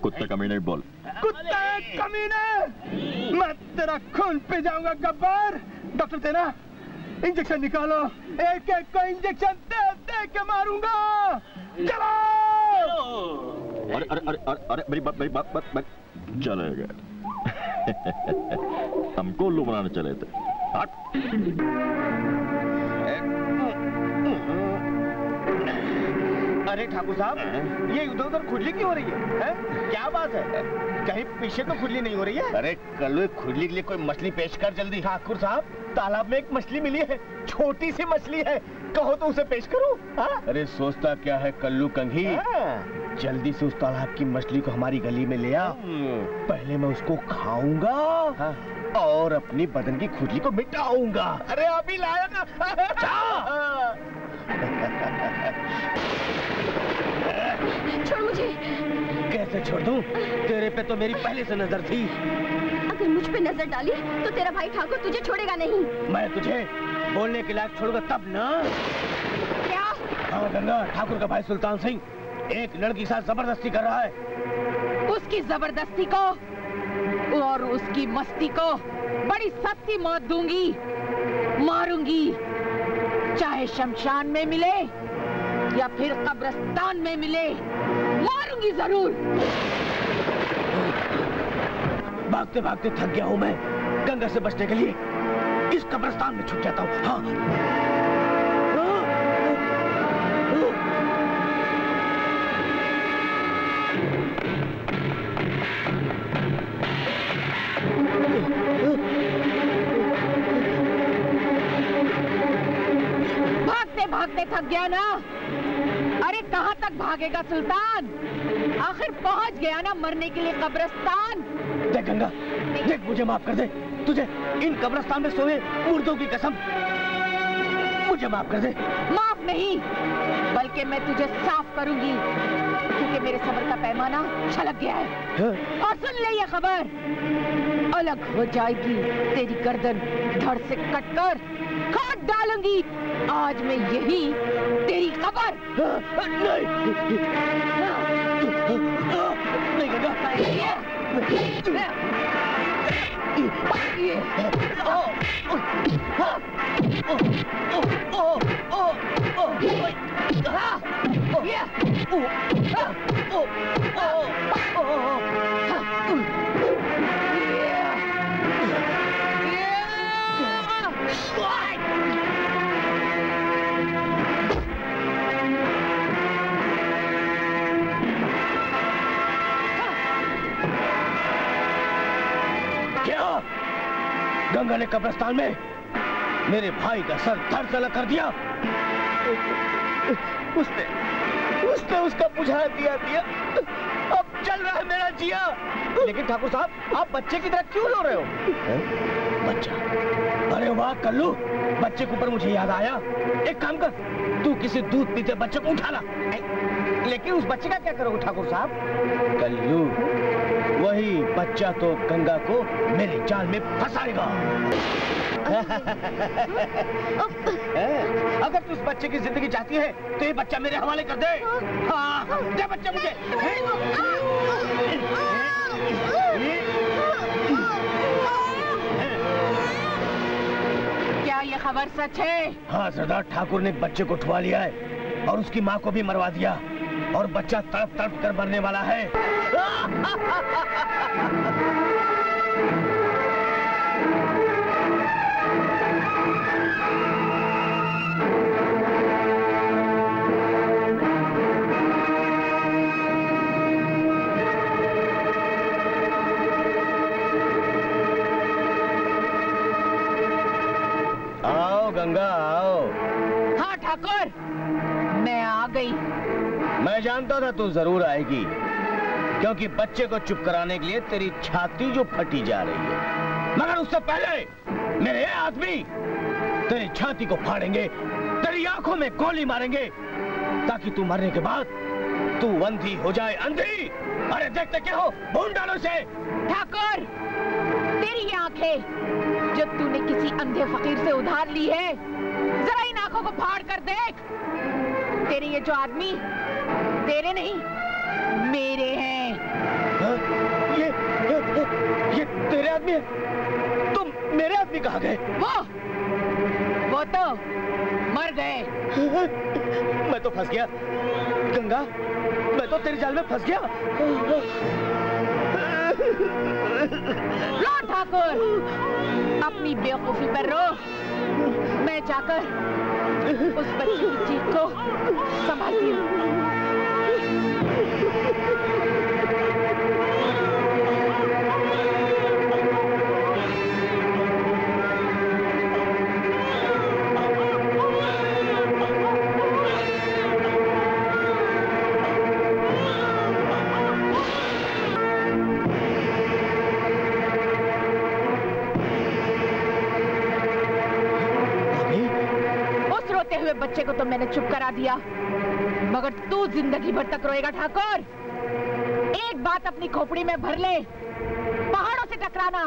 कुत्ते कमीने बोल। कुत्ते कमीने, मैं तेरा खून पे जाऊंगा गब्बर। डॉक्टर देना, इंजेक्शन निकालो। एक एक को इंजेक्शन दे दे के मारूंगा। चलो। अरे अरे अरे अरे अरे मेरी बात चले गए। हमको उल्लू बनाने चले थे। अरे ठाकुर साहब, ये इधर उधर खुजली क्यों हो रही है? क्या बात है? कहीं पीछे तो खुजली नहीं हो रही है? अरे कल्लू, खुजली के लिए कोई मछली पेश कर जल्दी। ठाकुर साहब, तालाब में एक मछली मिली है, छोटी सी मछली है, कहो तो उसे पेश करूं? अरे सोचता क्या है कल्लू कंघी, जल्दी से उस तालाब की मछली को हमारी गली में ले आ। पहले मैं उसको खाऊंगा और अपनी बदन की खुजली को मिटाऊंगा। अरे अभी लाया ना। छोड़ मुझे। कैसे छोड़ दूं? तेरे पे तो मेरी पहले से नजर थी। अगर मुझ पे नजर डाली तो तेरा भाई ठाकुर तुझे छोड़ेगा नहीं। मैं तुझे बोलने के लायक छोड़ूंगा तब ना। क्या? हाँ गंगा, ठाकुर का भाई सुल्तान सिंह एक लड़की के साथ जबरदस्ती कर रहा है। उसकी जबरदस्ती को और उसकी मस्ती को बड़ी सस्ती मौत दूंगी, मारूंगी, चाहे शमशान में मिले या फिर कब्रिस्तान में मिले, मारूंगी जरूर। भागते भागते थक गया हूं मैं। गंगा से बचने के लिए इस कब्रिस्तान में छुप जाता हूं। हाँ। भागते भागते थक गया ना? अरे कहाँ तक भागेगा सुल्तान? आखिर पहुँच गया ना मरने के लिए कब्रिस्तान। देख गंगा, देख मुझे माफ कर दे। तुझे इन कब्रिस्तान में सोए मुर्दों की कसम, मुझे माफ कर दे। माफ नहीं, बल्कि मैं तुझे साफ करूंगी, क्योंकि मेरे सब्र का पैमाना छलक गया है। और सुन ले ये खबर, अलग हो जाएगी तेरी गर्दन, धड़ से कटकर काट डालूंगी आज मैं यही तेरी खबर। नहीं गंगा। गंगा ने कब्रिस्तान में मेरे भाई का सर धड़ से अलग कर दिया। उसने उसका बुझा दिया। अब चल रहा है मेरा जिया। लेकिन ठाकुर साहब, आप बच्चे की तरह क्यों रो रहे हो? बच्चा? अरे वाह कल्लू, बच्चे के ऊपर मुझे याद आया। एक काम कर, तू किसी दूध पीते बच्चे को उठा ला। लेकिन उस बच्चे का क्या करोगे ठाकुर साहब? कल्लू, वही बच्चा तो गंगा को मेरे जाल में फंसाएगा। अगर तू उस बच्चे की जिंदगी चाहती है तो ये बच्चा मेरे हवाले कर दे। हाँ, दे बच्चा मुझे। क्या ये खबर सच है? हाँ सरदार, ठाकुर ने बच्चे को उठवा लिया है और उसकी माँ को भी मरवा दिया और बच्चा तड़प तड़प कर मरने वाला है। आओ गंगा आओ। हाँ ठाकुर, मैं आ गई। मैं जानता था तू जरूर आएगी, क्योंकि बच्चे को चुप कराने के लिए तेरी छाती जो फटी जा रही है, मगर उससे पहले मेरे आदमी तेरी छाती को फाड़ेंगे, तेरी आंखों में गोली मारेंगे, ताकि तू मरने के बाद तू अंधी हो जाए। अंधी? अरे देखते क्या हो, भून डालो से। ठाकुर, तेरी ये आंखें जो तूने किसी अंधे फकीर से उधार ली है, जरा इन आंखों को फाड़ कर देख। तेरे ये जो आदमी तेरे नहीं मेरे हैं। ये तेरे आदमी है? तुम मेरे आदमी कहाँ गए? वो तो मर गए। मैं तो फंस गया गंगा, मैं तो तेरे जाल में फंस गया। रो ठाकुर, अपनी बेवकूफी पर रो। मैं जाकर उस बच्ची की चीख को संभालती हूँ। हुए बच्चे को तो मैंने चुप करा दिया, मगर तू जिंदगी भर तक रोएगा ठाकुर। एक बात अपनी खोपड़ी में भर ले, पहाड़ों से टकराना,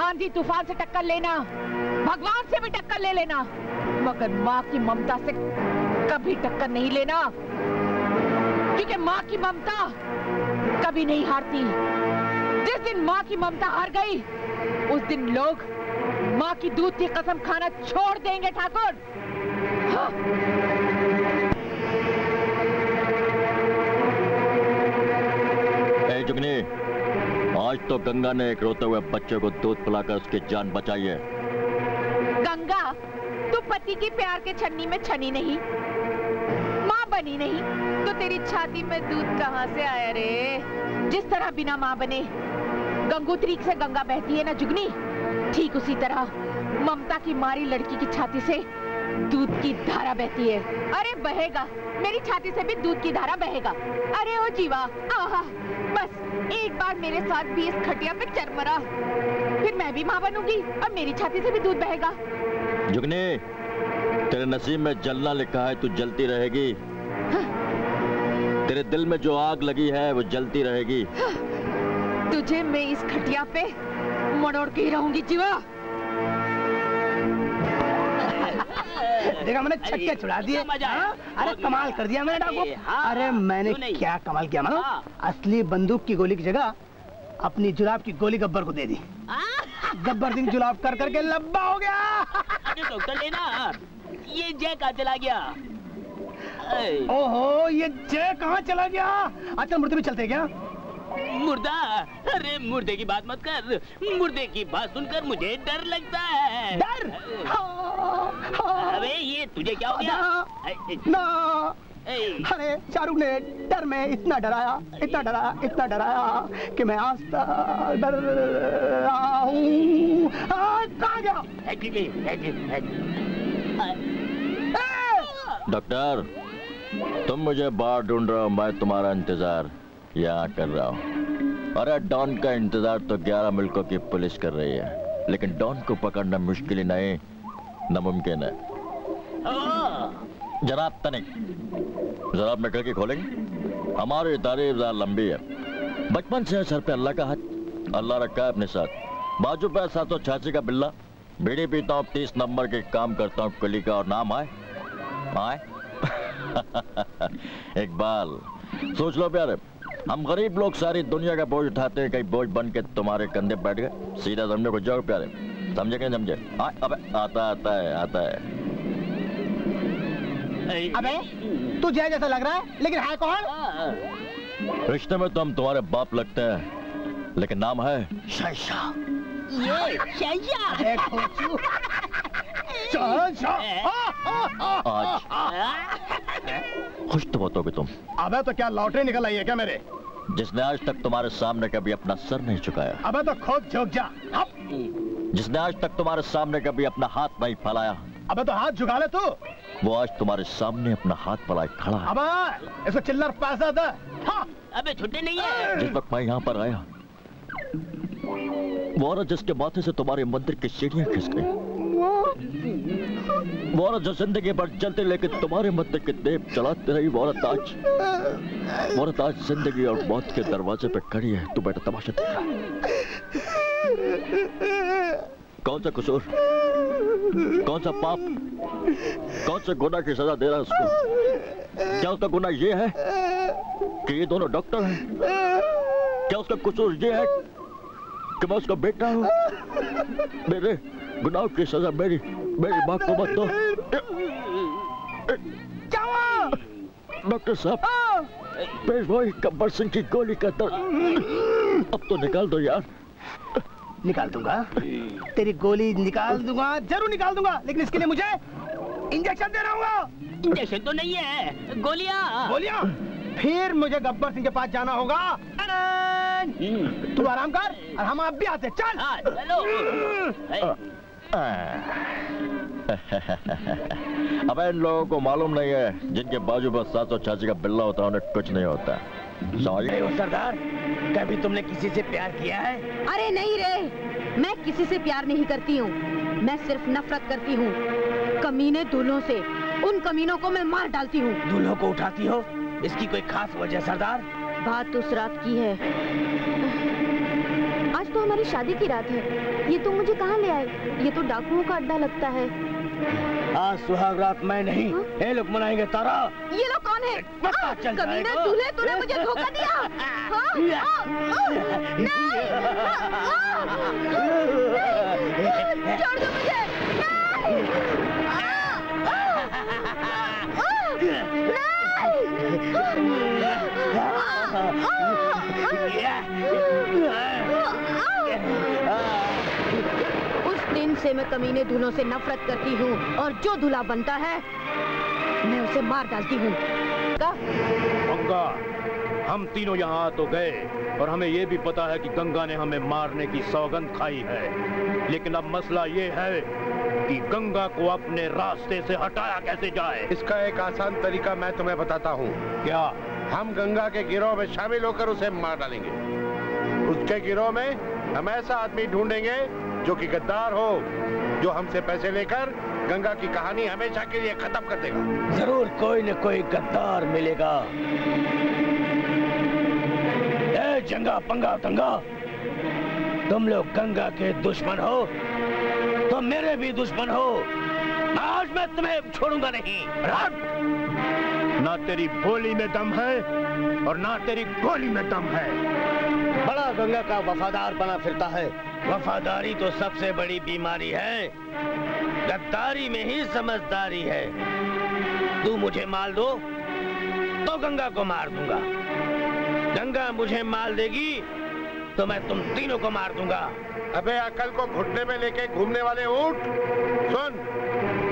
आंधी तूफान से टक्कर लेना, भगवान से भी टक्कर ले लेना, मगर माँ की ममता से कभी टक्कर नहीं लेना, क्योंकि माँ की ममता कभी नहीं हारती। जिस दिन माँ की ममता हार गई, उस दिन लोग माँ की दूध की कसम खाना छोड़ देंगे ठाकुर। जुगनी, आज तो गंगा ने एक रोते हुए बच्चे को दूध पिलाकर उसकी जान बचाई है। गंगा, तू पति की प्यार के छन्नी में छनी नहीं, माँ बनी नहीं, तो तेरी छाती में दूध कहाँ से आया रे? जिस तरह बिना माँ बने गंगोत्री से गंगा बहती है ना जुगनी, ठीक उसी तरह ममता की मारी लड़की की छाती से दूध की धारा बहती है। अरे बहेगा, मेरी छाती से भी दूध की धारा बहेगा। अरे ओ जीवा, आहा, बस एक बार मेरे साथ भी इस खटिया पे चरमरा, फिर मैं भी माँ बनूंगी और मेरी छाती से भी दूध बहेगा। जुगनी, तेरे नसीब में जलना लिखा है, तू जलती रहेगी। हाँ। तेरे दिल में जो आग लगी है वो जलती रहेगी। हाँ। तुझे मैं इस खटिया पे मरोड़ के ही रहूंगी जीवा। देखा मैंने छक्के छुड़ा दिए। अरे कमाल कर दिया मैंने डाकू। अरे मैंने क्या कमाल किया मानो, असली बंदूक की गोली की जगह अपनी जुलाब की गोली गब्बर को दे दी। गब्बर सिंह जुलाब कर करके लब्बा हो गया। डॉक्टर लेना, ये जय कहाँ चला गया? ओहो, ये जय कहाँ चला गया? आजकल मुर्दे भी चलते क्या? मुर्दा? अरे मुर्दे की बात मत कर, मुर्दे की बात सुनकर मुझे डर लगता है। डर? अबे ये तुझे क्या हो गया? ना, अरे शाहरुख ने डर में इतना डराया, इतना डराया, इतना डराया कि मैं आज तक डर रहा हूँ। कहाँ गया? डॉक्टर, तुम मुझे बाहर ढूंढ रहे हो, मैं तुम्हारा इंतजार यहाँ कर रहा हूँ। अरे डॉन का इंतजार तो 11 मुल्कों की पुलिस कर रही है, लेकिन डॉन को पकड़ना मुश्किल ही नहीं, नामुमकिन है। जनाब तनिक, जरा अपना खिड़की खोलेंगे? हमारी तारीफ ज़रा लंबी है। बचपन से सर पे अल्लाह का हाथ, अल्लाह रखा है अपने साथ। बाजू पे 786 का बिल्ला, बीड़ी पीता हूँ 30 नंबर के काम करता हूँ कुली का, और नाम आए आए इकबाल। सोच लो प्यारे, हम गरीब लोग सारी दुनिया का बोझ उठाते हैं, कहीं बोझ बन के तुम्हारे कंधे बैठ गए। सीधा समझो को जाओ प्यारे, समझे क्या समझे? अबे आता है। अबे तू जय जैसा लग रहा है, लेकिन है कौन? रिश्ते में तो हम तुम्हारे बाप लगते हैं, लेकिन नाम है शहशाह। ये शहशाह। आज खुश तो बहुत होगे तुम। अबे तो क्या लॉटरी निकल आई है क्या मेरे? जिसने आज तक तुम्हारे सामने कभी अपना सर नहीं झुकाया। अबे तो खुद झुक जा। जिसने आज तक तुम्हारे सामने कभी अपना हाथ नहीं फैलाया। अबे तो हाथ झुका ले तू। वो आज तुम्हारे सामने अपना हाथ फैलाए खड़ा है। अबे इसको चिल्लर पैसा दे। हाँ। अबे छुट्टी नहीं है। जिस वक्त मैं यहाँ पर आया, वो औरत जिसके माथे से तुम्हारे मंदिर की सीढ़ियाँ खिसक गई, वो औरत जो जिंदगी भर जलते लेके तुम्हारे मंदिर के दीप जलाते रही, वो औरत आज जिंदगी और मौत के दरवाजे पे खड़ी है। तू बेटा तमाशा देख रहा है। कौन सा कसूर, कौन सा पाप, कौन सा गुनाह की सजा दे रहा है उसको? क्या उसका गुनाह ये है कि ये दोनों डॉक्टर हैं? क्या उसका कसूर ये है कि मैं उसका बेटा हूँ? मेरे गुनाह की सजा मेरी माँ को मत दो। डॉक्टर साहब, वही गब्बर सिंह की गोली का दर्द अब तो निकाल दो यार। निकाल दूंगा, तेरी गोली निकाल दूंगा, जरूर निकाल दूंगा, लेकिन इसके लिए मुझे इंजेक्शन देना होगा। इंजेक्शन तो नहीं है, गोलियां। फिर मुझे गब्बर सिंह के पास जाना होगा। तू आराम कर और हम आप भी आते। चल चलो। अब इन लोगों को मालूम नहीं है, जिनके बाजू पर 786 का बिल्ला होता है उन्हें कुछ नहीं होता। सरदार, कभी तुमने किसी से प्यार किया है? अरे नहीं रे, मैं किसी से प्यार नहीं करती हूँ, मैं सिर्फ नफरत करती हूँ। कमीने दूल्हों से, उन कमीनों को मैं मार डालती हूँ। दूल्हों को उठाती हो? इसकी कोई खास वजह सरदार? बात उस रात की है। आज तो हमारी शादी की रात है। ये तुम मुझे कहाँ ले आए? ये तो डाकुओं का अड्डा लगता है। आज सुहाग रात मैं नहीं, ये लोग मनाएंगे तारा। ये लोग कौन है? कमीने दूल्हे, तूने मुझे धोखा दिया। छोड़ दो मुझे। उस दिन से मैं कमीने दूल्हों से नफरत करती हूँ, और जो दूल्हा बनता है मैं उसे मार डालती हूँ। गंगा, हम तीनों यहाँ तो गए और हमें ये भी पता है कि गंगा ने हमें मारने की सौगंध खाई है, लेकिन अब मसला ये है कि गंगा को अपने रास्ते से हटाया कैसे जाए। इसका एक आसान तरीका मैं तुम्हें बताता हूँ। क्या? हम गंगा के गिरोह में शामिल होकर उसे मार डालेंगे। उसके गिरोह में हम ऐसा आदमी ढूंढेंगे जो कि गद्दार हो, जो हमसे पैसे लेकर गंगा की कहानी हमेशा के लिए खत्म कर देगा। जरूर कोई न कोई गद्दार मिलेगा। ए जंगा पंगा गंगा, तुम लोग गंगा के दुश्मन हो तो मेरे भी दुश्मन हो। आज मैं तुम्हें छोड़ूंगा नहीं। ना तेरी बोली में दम है और ना तेरी गोली में दम है। बड़ा गंगा का वफादार बना फिरता है। वफादारी तो सबसे बड़ी बीमारी है, गद्दारी में ही समझदारी है। तू मुझे माल दो तो गंगा को मार दूंगा, गंगा मुझे माल देगी तो मैं तुम तीनों को मार दूंगा। अबे अकल को घुटने में लेके घूमने वाले ऊंट, सुन,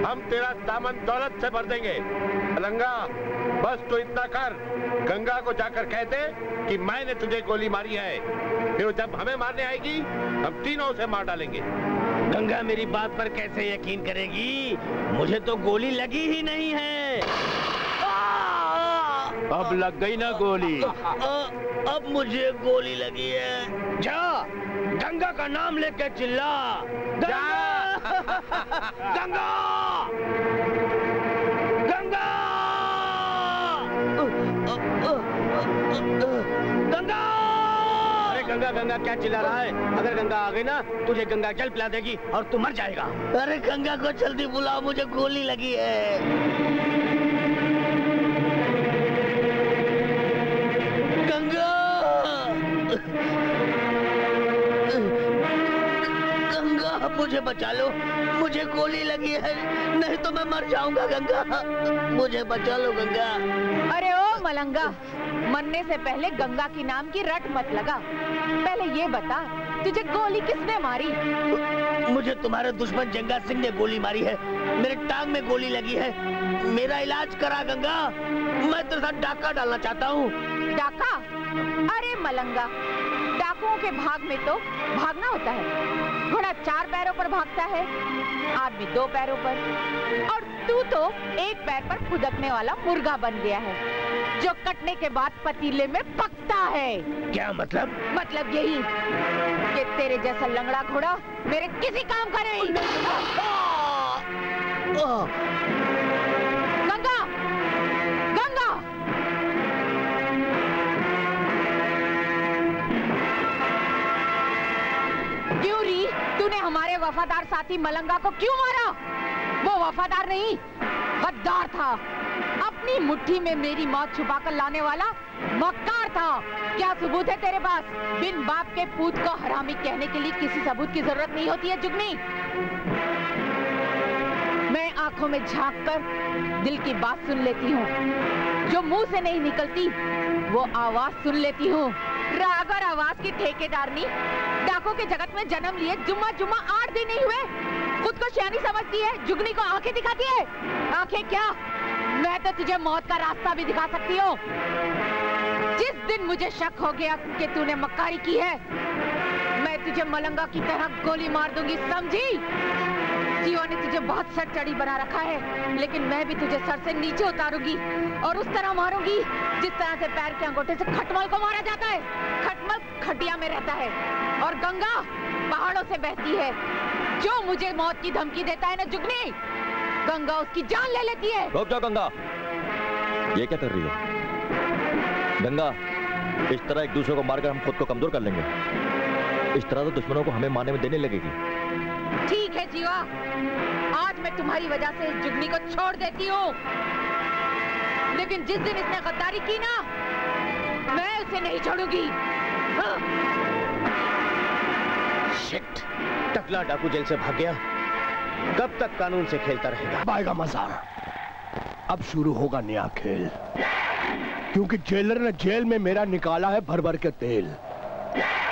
हम तेरा दामन दौलत से भर देंगे। अलंगा, बस तो इतना कर, गंगा को जाकर कह दे कि मैंने तुझे गोली मारी है। फिर जब हमें मारने आएगी हम तीनों उसे मार डालेंगे। गंगा मेरी बात पर कैसे यकीन करेगी? मुझे तो गोली लगी ही नहीं है। अब लग गई ना गोली? अब मुझे गोली लगी है। जा, गंगा का नाम लेके चिल्ला। गंगा! गंगा! गंगा! गंगा! अरे गंगा गंगा क्या चिल्ला रहा है? अगर गंगा आ गई ना तुझे गंगा जल पिला देगी और तू मर जाएगा। अरे गंगा को जल्दी बुलाओ, मुझे गोली लगी है। गंगा! गंगा मुझे बचा लो, मुझे गोली लगी है, नहीं तो मैं मर जाऊंगा। गंगा मुझे बचा लो गंगा। अरे ओ मलंगा, मरने से पहले गंगा की नाम की रट मत लगा। पहले ये बता तुझे गोली किसने मारी? मुझे तुम्हारे दुश्मन जंगा सिंह ने गोली मारी है, मेरे टांग में गोली लगी है। मेरा इलाज करा गंगा, मैं तेरे साथ डाका डालना चाहता हूँ। डाका? अरे मलंगा, डाकुओं के भाग में तो भागना होता है। घोड़ा 4 पैरों पर भागता है, आदमी 2 पैरों पर, और तू तो 1 पैर पर फुदकने वाला मुर्गा बन गया है जो कटने के बाद पतीले में पकता है। क्या मतलब? मतलब यही कि तेरे जैसा लंगड़ा घोड़ा मेरे किसी काम का नहीं। गंगा! गंगा! क्यों री, तूने हमारे वफादार साथी मलंगा को क्यों मारा? वो वफादार नहीं, गद्दार था। अपनी मुट्ठी में मेरी मौत छुपाकर लाने वाला मक्कार था। क्या सबूत है तेरे पास? बिन बाप के पूत को हरामी कहने के लिए किसी सबूत की जरूरत नहीं होती है जुगनी। मैं आंखों में झांककर दिल की बात सुन लेती हूँ, जो मुंह से नहीं निकलती वो आवाज सुन लेती हूँ। राग और आवाज की ठेकेदारनी डाकों के जगत में जन्म लिए जुम्मा 8 दिन नहीं हुए, खुद को शयानी समझती है, जुगनी को आंखें दिखाती है। आंखें क्या, मैं तो तुझे मौत का रास्ता भी दिखा सकती हूँ। जिस दिन मुझे शक हो गया कि तूने मक्कारी की है, मैं तुझे मलंगा की तरह गोली मार दूंगी, समझी? जीवा ने तुझे बहुत सर चढ़ी बना रखा है, लेकिन मैं भी तुझे सर से नीचे उतारूंगी और उस तरह मारूंगी जिस तरह से पैर के अंगूठे से खटमल को मारा जाता है। खटमल खटिया में रहता है और गंगा पहाड़ों से बहती है। जो मुझे मौत की धमकी देता है ना जुगनी, गंगा उसकी जान ले लेती है। रुक जाओ गंगा, ये क्या कर रही हो? गंगा, इस तरह एक दूसरे को मारकर हम खुद को कमजोर कर लेंगे। इस तरह तो दुश्मनों को हमें मारने में देने लगेगी। ठीक है जीवा, आज मैं तुम्हारी वजह से इस जुगनी को छोड़ देती हूँ, लेकिन जिस दिन इसने गद्दारी की ना, मैं उसे नहीं छोड़ूंगी। हाँ। शिट, टकला डाकू जेल से भाग गया। कब तक कानून से खेलता रहेगा? आएगा मजा। अब शुरू होगा नया खेल, क्योंकि जेलर ने जेल में मेरा निकाला है भर भर के तेल,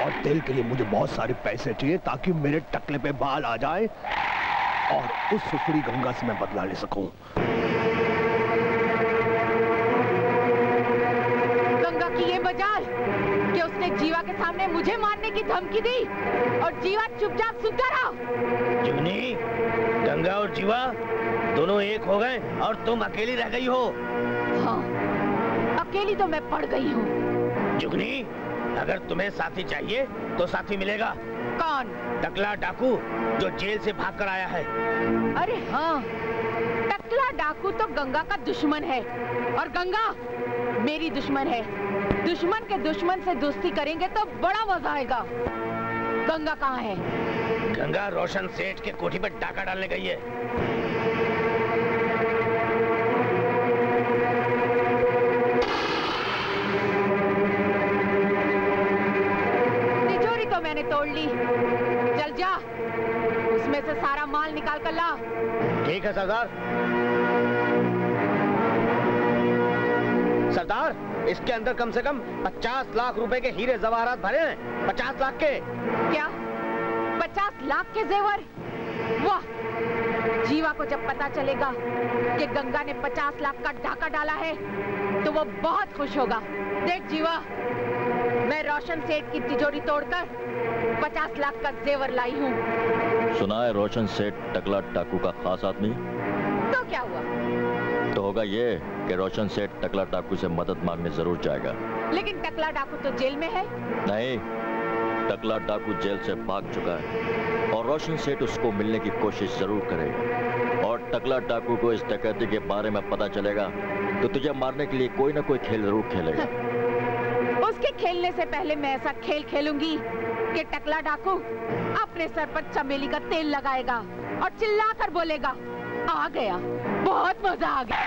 और तेल के लिए मुझे बहुत सारे पैसे चाहिए ताकि मेरे टकले पे बाल आ जाए और उस सुखड़ी गंगा से मैं बदला ले सकूं। गंगा की ये मजाल कि उसने जीवा के सामने मुझे मारने की धमकी दी और जीवा चुपचाप सुनता रहा। जुगनी, गंगा और जीवा दोनों एक हो गए और तुम अकेली रह गई हो। हाँ, अकेली तो मैं पड़ गई हूँ। जुगनी, अगर तुम्हें साथी चाहिए तो साथी मिलेगा। कौन? टकला डाकू जो जेल से भाग कर आया है। अरे हाँ, टकला डाकू तो गंगा का दुश्मन है और गंगा मेरी दुश्मन है। दुश्मन के दुश्मन से दोस्ती करेंगे तो बड़ा मजा आएगा। गंगा कहाँ है? गंगा रोशन सेठ के कोठी पर डाका डालने गई है। तिजोरी तो मैंने तोड़ ली, चल जा, उसमें से सारा माल निकाल कर ला। ठीक है सरदार। सरदार, इसके अंदर कम से कम 50 लाख रुपए के हीरे जवाहरात भरे हैं। 50 लाख के। क्या 50 लाख के जेवर? वाह! जीवा को जब पता चलेगा कि गंगा ने 50 लाख का डाका डाला है तो वो बहुत खुश होगा। देख जीवा, मैं रोशन सेठ की तिजोरी तोड़कर 50 लाख का जेवर लाई हूँ। सुना है रोशन सेठ टकला डाकू का खास आदमी? तो क्या हुआ? तो होगा ये कि रोशन सेठ टकला डाकू से मदद मांगने जरूर जाएगा। लेकिन टकला डाकू तो जेल में है। नहीं, टकला डाकू जेल से भाग चुका है और रोशन सेठ उसको मिलने की कोशिश जरूर करेगा। और टकला डाकू को इस डकैती के बारे में पता चलेगा तो तुझे मारने के लिए कोई ना कोई खेल जरूर खेलेगा। इसके खेलने से पहले मैं ऐसा खेल खेलूंगी कि टकला डाकू अपने सर पर चमेली का तेल लगाएगा और चिल्लाकर बोलेगा, आ गया, बहुत मजा आ गया।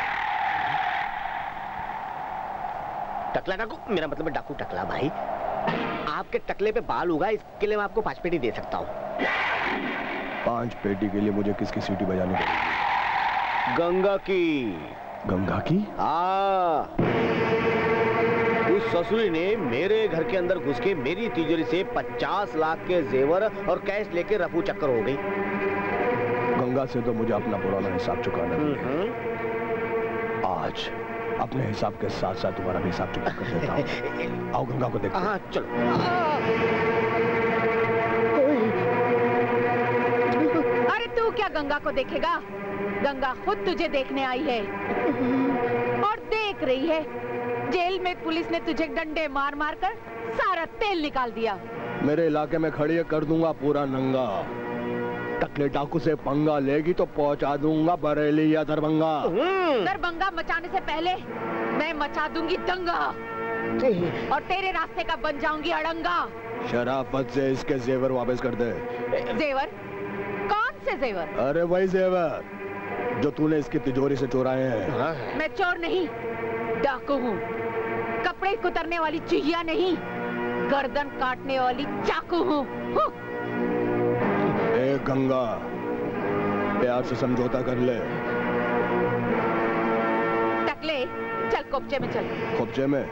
टकला डाकू, मेरा मतलब है डाकू टकला भाई। आपके टकले पे बाल उगा, इसके लिए मैं आपको 5 पेटी दे सकता हूँ। 5 पेटी के लिए मुझे किसकी सीटी बजानी पड़ेगी? गंगा की। गंगा की? हाँ, उस ससुरी ने मेरे घर के अंदर घुस के मेरी तिजोरी से 50 लाख के जेवर और कैश लेके रफू चक्कर हो गई। गंगा से तो मुझे अपना पुराना हिसाब चुकाना है। आज अपने हिसाब के साथ साथ तुम्हारा भी हिसाब चुका कर देता हूँ। आओ गंगा को देखते हैं। हाँ चलो। अरे तू क्या गंगा को देखेगा? गंगा खुद तुझे देखने आई है और देख रही है। जेल में पुलिस ने तुझे डंडे मार मार कर सारा तेल निकाल दिया। मेरे इलाके में खड़ी कर दूंगा पूरा नंगा। टकले डाकू से पंगा लेगी तो पहुंचा दूंगा बरेली या दरभंगा। दरभंगा मचाने से पहले मैं मचा दूंगी दंगा और तेरे रास्ते का बन जाऊंगी अड़ंगा। शराफत से इसके जेवर वापस कर दे। जेवर? कौन से जेवर? अरे वही जेवर जो तूने इसकी तिजोरी से चुराए हैं। मैं चोर नहीं, डाकू हूँ। कपड़े कुतरने वाली चुहिया नहीं, गर्दन काटने वाली चाकू हूँ। ए गंगा, प्यार से समझौता कर ले। टकले, चल कोपचे में चल। कोपचे में?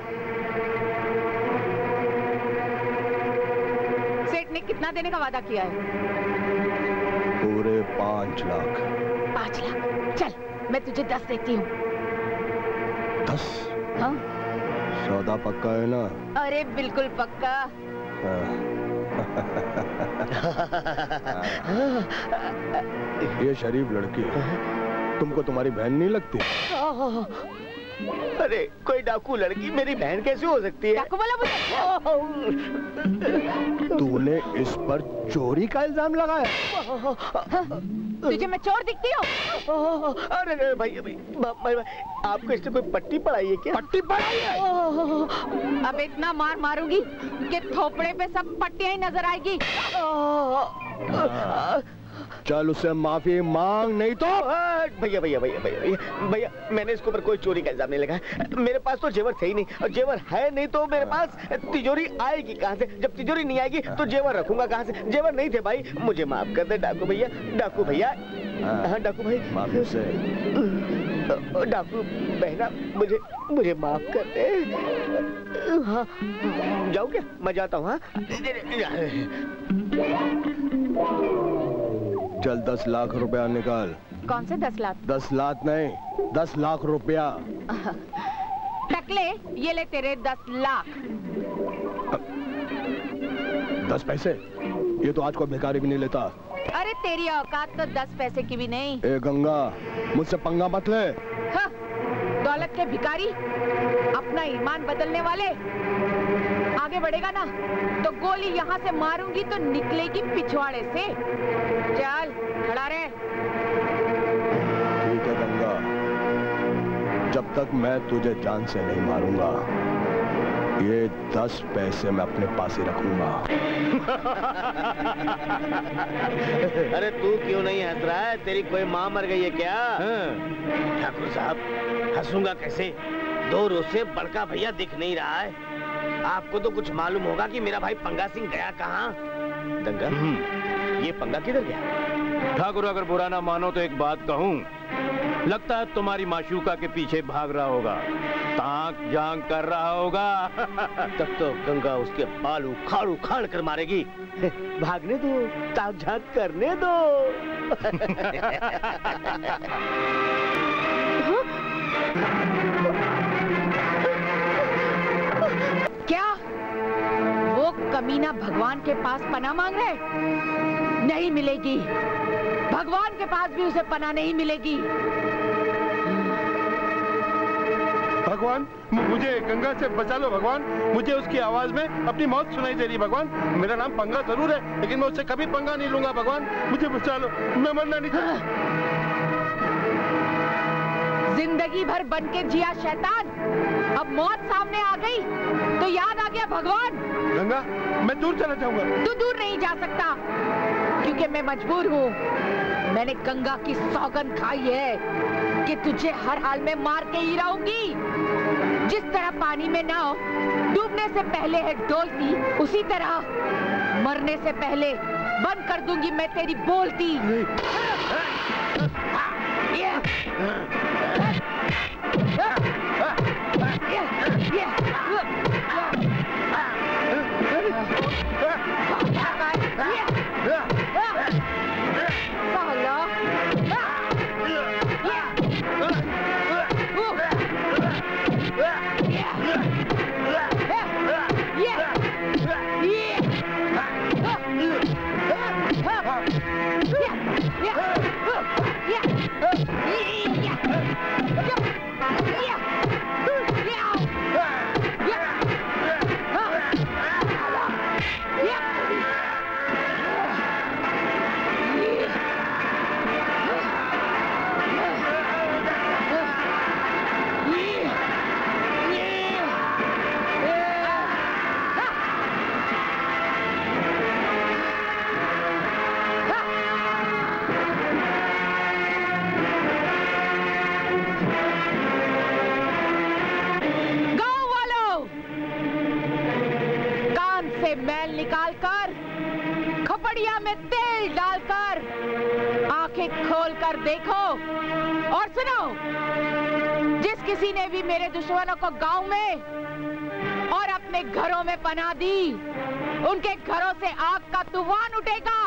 सेठ ने कितना देने का वादा किया है? पूरे 5 लाख। 5 लाख? चल, मैं तुझे 10 देती हूँ। 10? हाँ? सौदा पक्का है ना? अरे बिल्कुल पक्का। ये शरीफ लड़की तुमको तुम्हारी बहन नहीं लगती? अरे कोई डाकू लड़की मेरी बहन कैसे हो सकती है? डाकू वाला तूने इस पर चोरी का इल्जाम लगाया? तुझे मैं चोर दिखती हूँ? अरे भाई, आपको इससे कोई पट्टी पड़ाई है क्या? पट्टी पड़ाई है? अब इतना मार मारूंगी कि थोपड़े पे सब पट्टियां ही नजर आएगी। चल उससे माफी मांग, नहीं तो। भैया मैंने इसके ऊपर कोई चोरी का इल्जाम नहीं लगाया। मेरे पास तो जेवर थे ही नहीं, और जेवर है नहीं तो मेरे पास तिजोरी आएगी कहाँ से? जब तिजोरी नहीं आएगी तो जेवर रखूंगा कहाँ से? जेवर नहीं थे भाई, मुझे माफ कर दे डाकू भैया। डाकू भैया, हाँ डाकू भाई, माफी से। डाकू बहना, मुझे माफ कर दे। हाँ जाओ क्या? मैं जाता हूँ। हाँ चल 10 लाख रुपया निकाल। कौन से 10 लाख? 10 लाख नहीं, 10 लाख रुपया। टकले, ये ले तेरे 10 लाख। 10 पैसे? ये तो आज को भिखारी भी नहीं लेता। अरे तेरी औकात तो 10 पैसे की भी नहीं। ए गंगा, मुझसे पंगा मत ले। हाँ, दौलत के भिखारी, अपना ईमान बदलने वाले। आगे बढ़ेगा ना तो गोली यहाँ से मारूंगी तो निकलेगी पिछवाड़े से। चल खड़ा रहे। ठीक है गंगा, जब तक मैं तुझे जान से नहीं मारूंगा ये 10 पैसे मैं अपने पास ही रखूंगा। अरे तू क्यों नहीं हंस रहा है? तेरी कोई माँ मर गई है क्या? ठाकुर साहब, हंसूंगा कैसे? 2 रोज से बड़का भैया दिख नहीं रहा है। आपको तो कुछ मालूम होगा कि मेरा भाई पंगा सिंह गया कहाँ? दंगा, ये पंगा किधर गया? ठाकुर अगर बुरा ना मानो तो एक बात कहूँ, लगता है तुम्हारी माशूका के पीछे भाग रहा होगा, ताक जांग कर रहा होगा। तब तो गंगा उसके बाल उखाड़ कर मारेगी। भागने दो, ताक झांक करने दो। क्या वो कमीना भगवान के पास पनाह मांग रहे? नहीं मिलेगी, भगवान के पास भी उसे पनाह नहीं मिलेगी। भगवान, मुझे गंगा से बचा लो भगवान। मुझे उसकी आवाज में अपनी मौत सुनाई दे रही भगवान। मेरा नाम पंगा जरूर है, लेकिन मैं उससे कभी पंगा नहीं लूंगा भगवान। मुझे बचा लो, मैं मरना नहीं चाहता। जिंदगी भर बन के जिया शैतान, अब मौत सामने आ गई तो याद आ गया भगवान। गंगा, मैं दूर चला जाऊंगा। तू दूर नहीं जा सकता क्योंकि मैं मजबूर हूँ। मैंने गंगा की सौगंध खाई है कि तुझे हर हाल में मार के ही रहूंगी। जिस तरह पानी में नाव डूबने से पहले है डोलती, उसी तरह मरने से पहले बंद कर दूंगी मैं तेरी बोलती। मैल निकालकर खपड़िया में तेल डालकर आंखें खोलकर देखो और सुनो। जिस किसी ने भी मेरे दुश्मनों को गांव में और अपने घरों में पनाह दी, उनके घरों से आग का तूफान उठेगा।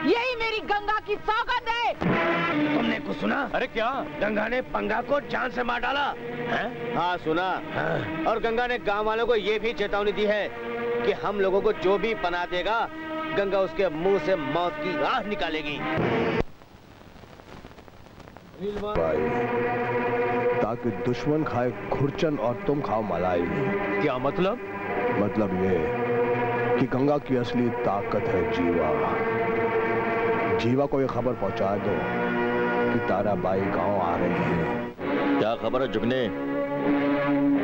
यही मेरी गंगा की सौगंध है। तुमने कुछ सुना? अरे क्या? गंगा ने पंगा को जान से मार डाला है? हाँ सुना। हाँ। और गंगा ने गांव वालों को ये भी चेतावनी दी है कि हम लोगों को जो भी पनाह देगा, गंगा उसके मुंह से मौत की आह निकालेगी। भाई, ताकि दुश्मन खाए खुरचन और तुम खाओ मलाई। क्या मतलब? मतलब ये कि गंगा की असली ताकत है जीवा। जीवा को ये खबर पहुंचा दो कि ताराबाई गांव आ रही है। क्या खबर है जुगने?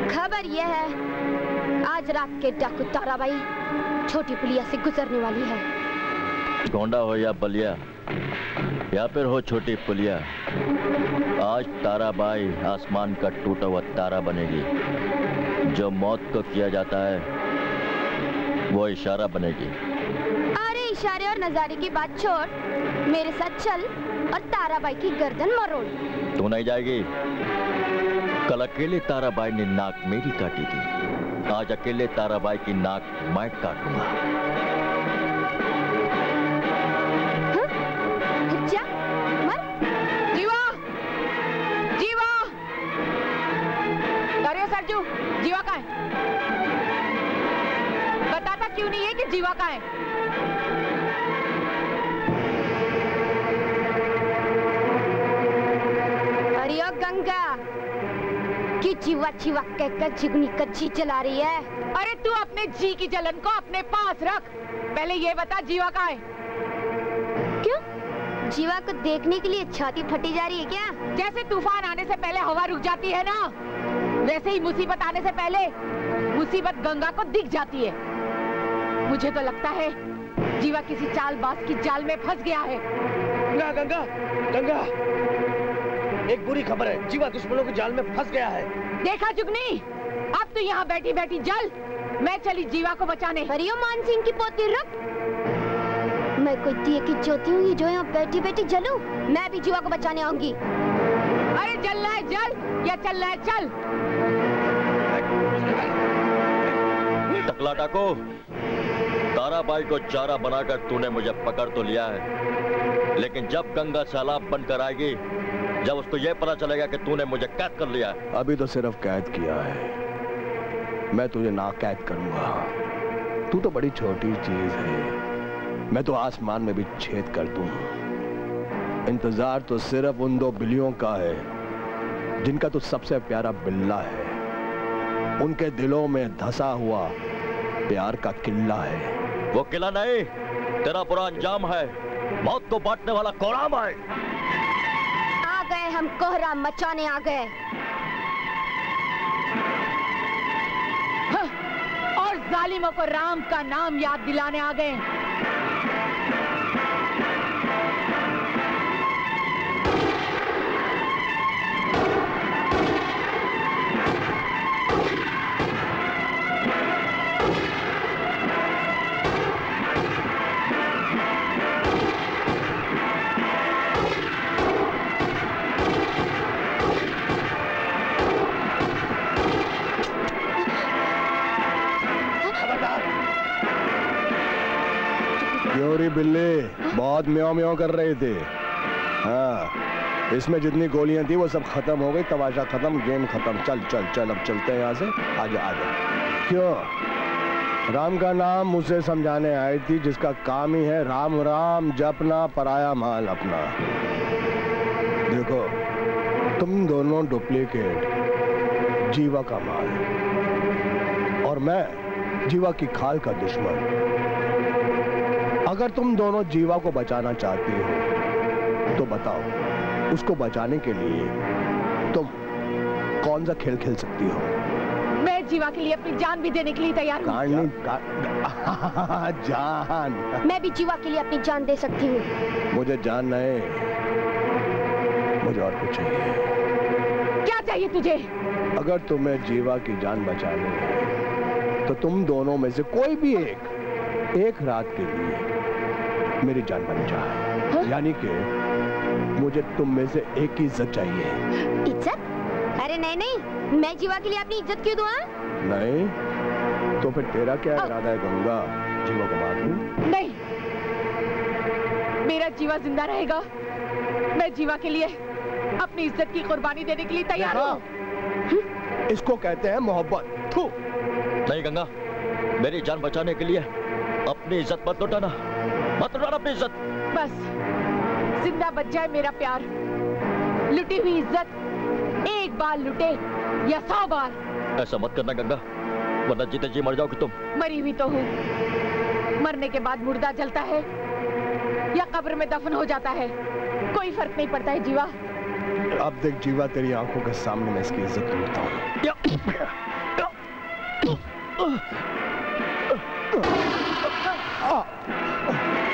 खबर यह है आज रात के डाकू ताराबाई छोटी पुलिया से गुजरने वाली है। गोंडा हो या बलिया या फिर हो छोटी पुलिया, आज ताराबाई आसमान का टूटा हुआ तारा बनेगी। जो मौत को किया जाता है वो इशारा बनेगी। अरे इशारे और नजारे की बात छोड़, मेरे साथ चल और ताराबाई की गर्दन मरोड़। तू नहीं जाएगी? कल अकेले ताराबाई ने नाक मेरी काटी थी, आज अकेले ताराबाई की नाक मैं काटूंगा। जा, मर। जीवा, जीवा, अरे सरजू, जीवा कहाँ है? बताता क्यों नहीं है कि जीवा कहाँ है? अरे ओ गंगा कि जीवा जीवा कहकर जिगनी का जी जला रही है। अरे तू अपने जी की जलन को अपने पास रख। पहले ये बता जीवा कहाँ है? क्यों? जीवा को देखने के लिए छाती फटी जा रही है क्या? जैसे तूफान आने से पहले हवा रुक जाती है ना, वैसे ही मुसीबत आने से पहले मुसीबत गंगा को दिख जाती है। मुझे तो लगता है जीवा किसी चालबाज की जाल में फंस गया है। गंगा, गंगा, गंगा, एक बुरी खबर है। जीवा दुश्मनों के जाल में फंस गया है। देखा जुगनी, अब तो यहाँ बैठी बैठी जल। मैं चली जीवा को बचाने। हरियो मान सिंह की पोती, रुक। मैं कोई दिए की ज्योति हूँ जो यहाँ बैठी बैठी जलूं? मैं भी जीवा को बचाने आऊंगी। अरे जलना है जल या चलना है चल। टकला डाको, ताराबाई को चारा बनाकर तूने मुझे पकड़ तो लिया है, लेकिन जब गंगा सैलाब बनकर आएगी, जब उसको यह पता चलेगा कि तूने मुझे कैद कर लिया है। अभी तो सिर्फ कैद किया है, मैं तुझे ना कैद करूंगा। तू तो बड़ी छोटी चीज है, मैं तो आसमान में भी छेद कर दूं। इंतजार तो सिर्फ उन दो बिल्लियों का है जिनका तो सबसे प्यारा बिल्ला है। उनके दिलों में धसा हुआ प्यार का किला है। वो किला नहीं, तेरा बुरा अंजाम है। मौत को बांटने वाला कोहराम है। आ गए हम, कोहराम मचाने आ गए। जालिमों को राम का नाम याद दिलाने आ गए। क्यों बिल्ली बहुत म्याऊं म्याऊं कर रही थी? हाँ, इसमें जितनी गोलियां थी वो सब खत्म हो गई, तमाशा खत्म, गेम खत्म। चल चल चल अब चलते हैं यहाँ से। आजा आजा। क्यों? राम का नाम मुझसे समझाने आई थी, जिसका काम ही है राम राम जपना, पराया माल अपना। देखो, तुम दोनों डुप्लीकेट, जीवा का माल, और मैं जीवा की खाल का दुश्मन। अगर तुम दोनों जीवा को बचाना चाहती हो तो बताओ, उसको बचाने के लिए तुम कौन सा खेल खेल सकती हो? मैं जीवा के लिए अपनी जान भी देने के लिए तैयार हूँ। जान? मैं भी जीवा के लिए अपनी जान दे सकती हूँ। मुझे जान नहीं, मुझे और कुछ चाहिए। क्या चाहिए तुझे? अगर तुम्हें जीवा की जान बचानी है तो तुम दोनों में से कोई भी एक रात के लिए मेरी जान बन जाए। हाँ? यानी कि मुझे तुम में से एक की इज्जत चाहिए। इज्जत? अरे नहीं नहीं, मैं जीवा के लिए अपनी इज्जत क्यों दूँ? नहीं तो फिर तेरा क्या इरादा है गंगा? जीवा को मार दूं? नहीं, मेरा जीवा जिंदा रहेगा। मैं जीवा के लिए अपनी इज्जत की कुर्बानी देने के लिए तैयार हूँ। इसको कहते हैं मोहब्बत। थू। नहीं गंगा, मेरी जान बचाने के लिए अपनी इज्जत मत लुटाना, मत लुटाना अपनी इज्जत। बस जिंदा बच जाए मेरा प्यार। लुटी हुई इज्जत एक बार लुटे या 100 बार। ऐसा मत करना गंगा, वरना जीते जी मर जाओगी तुम। मरी हुई तो हूँ, मरने के बाद मुर्दा जलता है या कब्र में दफन हो जाता है, कोई फर्क नहीं पड़ता है जीवा। अब देख जीवा, तेरी आंखों के सामने मैं इसकी इज्जत लूटता हूँ।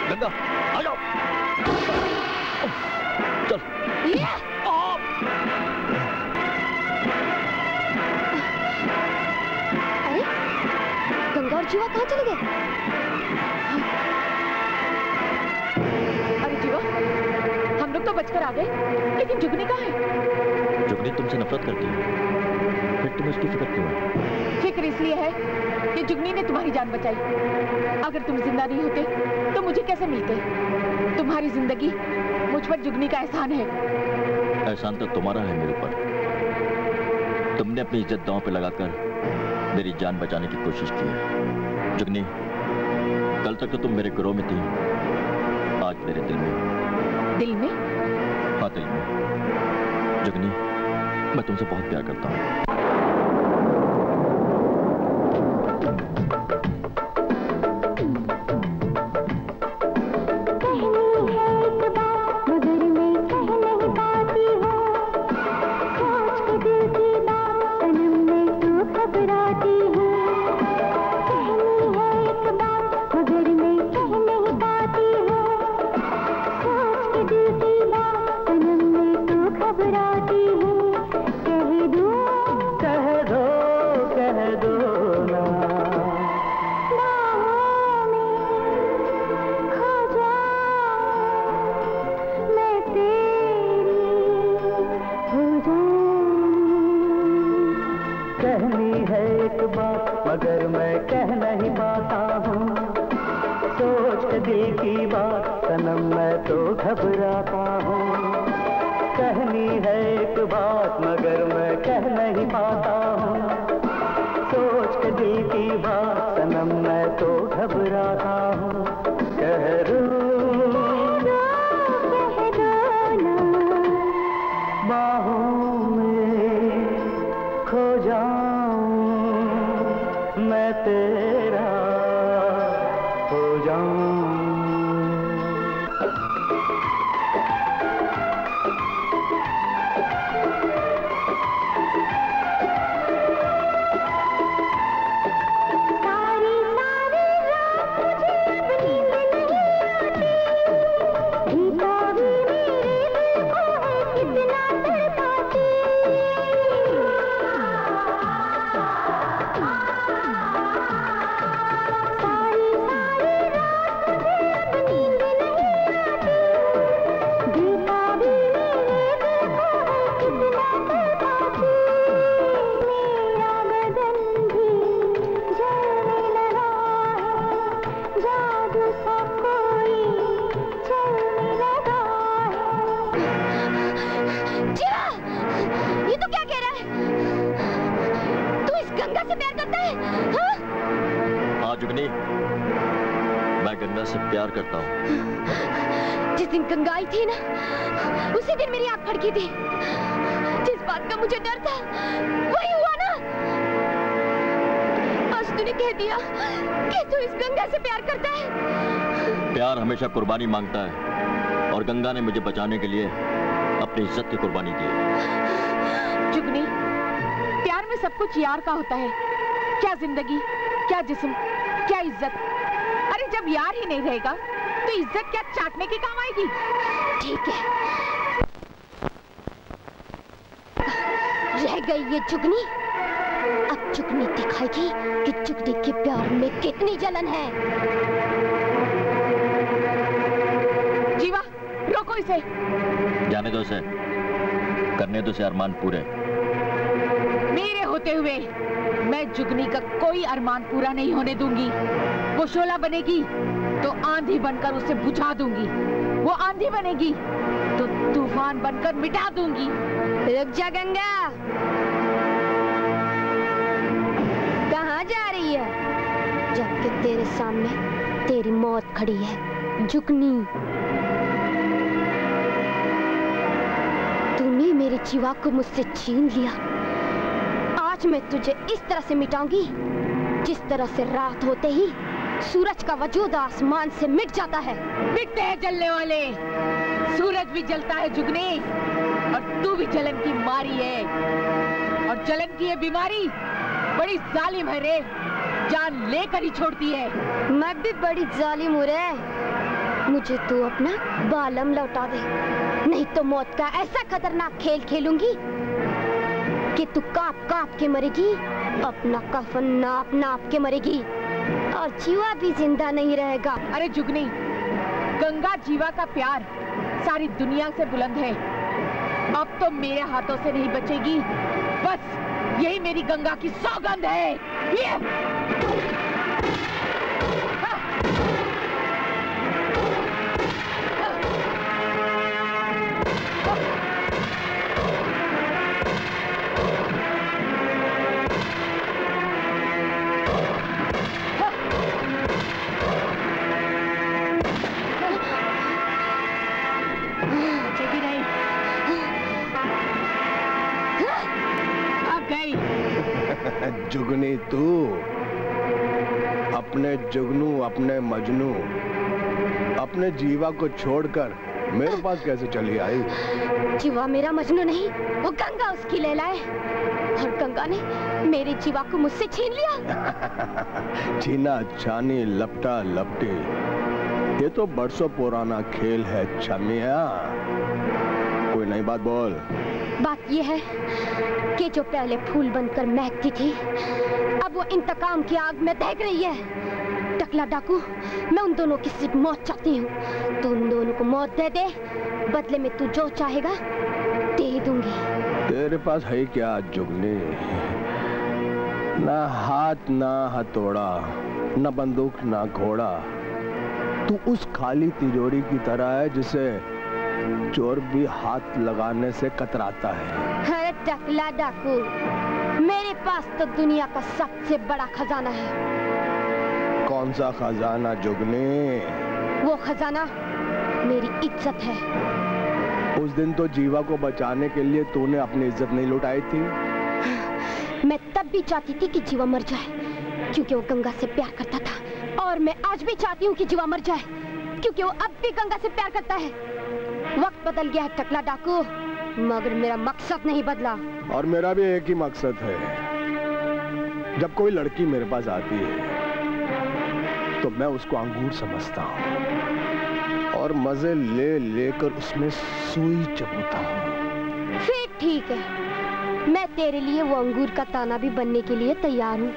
गंगा आ जाओ, चल। अरे गंगा और जीवा कहाँ चले गए? अरे जीवा, हम लोग तो बचकर आ गए, लेकिन जुगनी कहाँ है? जुगनी तुमसे नफरत करती है, फिर तुम्हें उसकी फिक्र क्यों है? फिक्र इसलिए है कि जुगनी ने तुम्हारी जान बचाई। अगर तुम जिंदा नहीं होते तो मुझे कैसे मिलते? तुम्हारी जिंदगी मुझ पर जुगनी का एहसान है। एहसान तो तुम्हारा है मेरे ऊपर। तुमने अपनी इज्जत दांव पे लगाकर मेरी जान बचाने की कोशिश की है। जुगनी, कल तक तो तुम मेरे गिरोह में थी, आज मेरे दिल में। दिल में? हाँ, दिल में। जुगनी, मैं तुमसे बहुत प्यार करता हूँ। मगर मैं कह नहीं पाता हूँ, सोच के दिल की बात सनम मैं तो घबराता हूँ। कहनी है एक बात मगर मैं कह नहीं पाता हूँ, सोच के दिल की बात सनम मैं तो घबराता हूँ। कह बाहों में खो जाऊं, मैं तेरा हो जाऊं। सारी सा कोई चलने लगा है। जीवा, ये तो क्या कह रहा है? तू इस गंगा से प्यार करता है? हाँ? हाँ जुगनी, मैं गंगा से प्यार करता हूँ। जिस दिन गंगा आई थी ना, उसी दिन मेरी आंख फड़की थी। जिस बात का मुझे डर था वही हुआ ना। आज तूने कह दिया कि तू इस गंगा से प्यार करता है। प्यार हमेशा कुर्बानी मांगता है और गंगा ने मुझे बचाने के लिए अपनी इज्जत की कुर्बानी की। जुगनी, प्यार में सब कुछ यार का होता है। क्या जिंदगी, क्या जिस्म, क्या इज्जत। अरे जब यार ही नहीं रहेगा तो इज्जत क्या चाटने की काम आएगी? ठीक है, रह गई ये जुगनी। अब जुगनी दिखाएगी कि जुगनी के प्यार में कितनी जलन है। जीवा, रोको इसे। जाने दो इसे, करने दो इसे अरमान पूरे। मेरे होते हुए मैं जुगनी का कोई अरमान पूरा नहीं होने दूंगी। वो शोला बनेगी तो आंधी बनकर उसे बुझा दूंगी। वो आंधी बनेगी तो तूफान बनकर मिटा दूंगी। रुक जा गंगा, कहाँ जा रही है? जबकि तेरे सामने तेरी मौत खड़ी है जुगनी। तूने मेरे जीवा को मुझसे छीन लिया। आज मैं तुझे इस तरह से मिटाऊंगी जिस तरह से रात होते ही सूरज का वजूद आसमान से मिट जाता है। मिटते हैं जलने वाले, सूरज भी जलता है जुगनी, और तू भी जलन की मारी है। और जलन की ये बीमारी बड़ी जालिम है रे, जान लेकर ही छोड़ती है। मैं भी बड़ी जालिम हूँ रे। मुझे तू अपना बालम लौटा दे, नहीं तो मौत का ऐसा खतरनाक खेल खेलूंगी कि तू कांप कांप के मरेगी, अपना कफन नाप नाप के मरेगी, और जीवा भी जिंदा नहीं रहेगा। अरे जुगनी, गंगा जीवा का प्यार सारी दुनिया से बुलंद है। अब तो मेरे हाथों से नहीं बचेगी। बस यही मेरी गंगा की सौगंध है। जुगनी, तू अपने जुगनू, अपने मजनू, अपने जीवा को छोड़कर मेरे पास कैसे चली आई? जीवा मेरा मजनू नहीं, वो गंगा उसकी लैला है। और गंगा ने मेरे जीवा को मुझसे छीन लिया। छीना छानी, लपटा लपटी, ये तो बरसों पुराना खेल है छमिया। कोई नई बात बोल। बात ये है कि जो पहले फूल बनकर महकती थी, अब वो इंतकाम की आग में दहक रही है। टकला डाकू, मैं उन दोनों की सिर्फ मौत चाहती हूँ। तू उन दोनों को मौत दे दे, बदले में तू जो चाहेगा दे दूंगी। तेरे पास है क्या जुगनी? ना हाथ ना हथौड़ा, ना बंदूक ना घोड़ा। तू उस खाली तिजोरी की तरह है जिसे चोर भी हाथ लगाने से कतराता है। अरे टकला डाकू, मेरे पास तो दुनिया का सबसे बड़ा खजाना है। कौन सा खजाना जुगनी? वो खजाना मेरी इज्जत है। उस दिन तो जीवा को बचाने के लिए तूने अपनी इज्जत नहीं लुटाई थी। मैं तब भी चाहती थी कि जीवा मर जाए, क्योंकि वो गंगा से प्यार करता था। और मैं आज भी चाहती हूँ कि जीवा मर जाए, क्योंकि वो अब भी गंगा से प्यार करता है। वक्त बदल गया है टकला डाकू, मगर मेरा मकसद नहीं बदला। और मेरा भी एक ही मकसद है। जब कोई लड़की मेरे पास आती है तो मैं उसको अंगूर समझता हूँ और मजे ले लेकर उसमें सुई चबूता हूँ। फिर ठीक है, मैं तेरे लिए वो अंगूर का ताना भी बनने के लिए तैयार हूँ।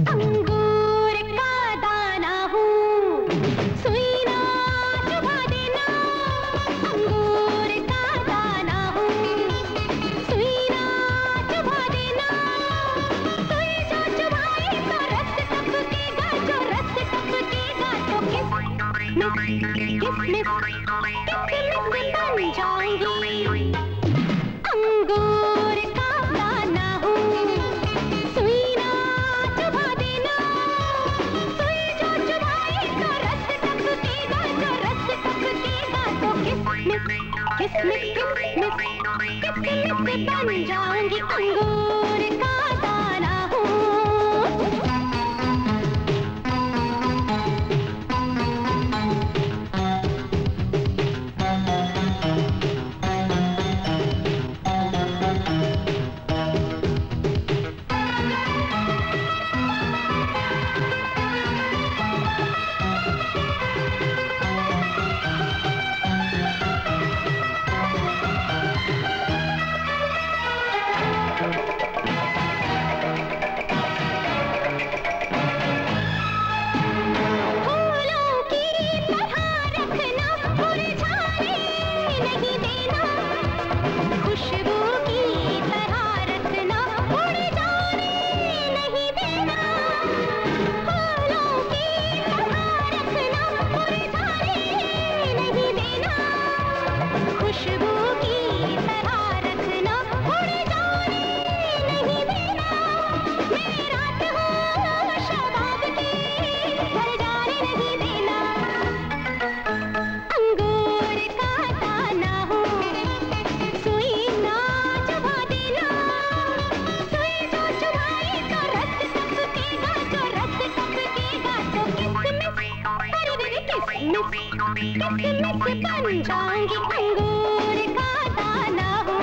अंगूर का दाना हूँ, सुई ना चुभा देना। अंगूर का दाना हूँ, सुई ना चुभा देना। सुई जो चुभाए तो रस टपकेगा, जो रस टपकेगा तो किस बन जाऊंगी। अंगूर का दाना हूँ, सुई ना चुभा देना। सुई जो चुभाए तो रस टपकेगा, जो रस टपकेगा तो किसमिस बन जाऊंगी। अंगूर का दाना हूँ। बन जाऊंगी। अंगूर का दाना हूँ।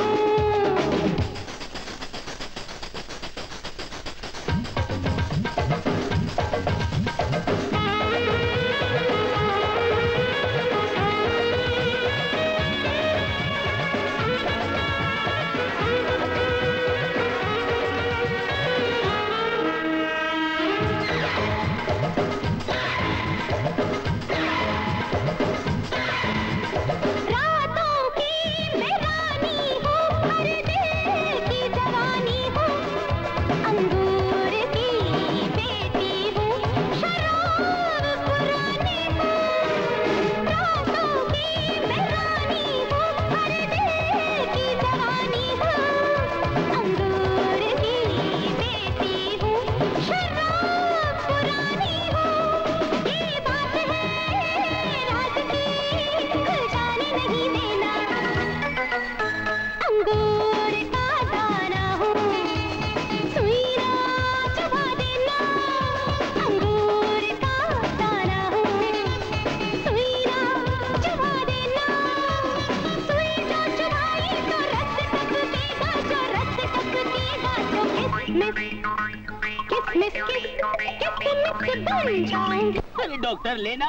अरे डॉक्टर लेना।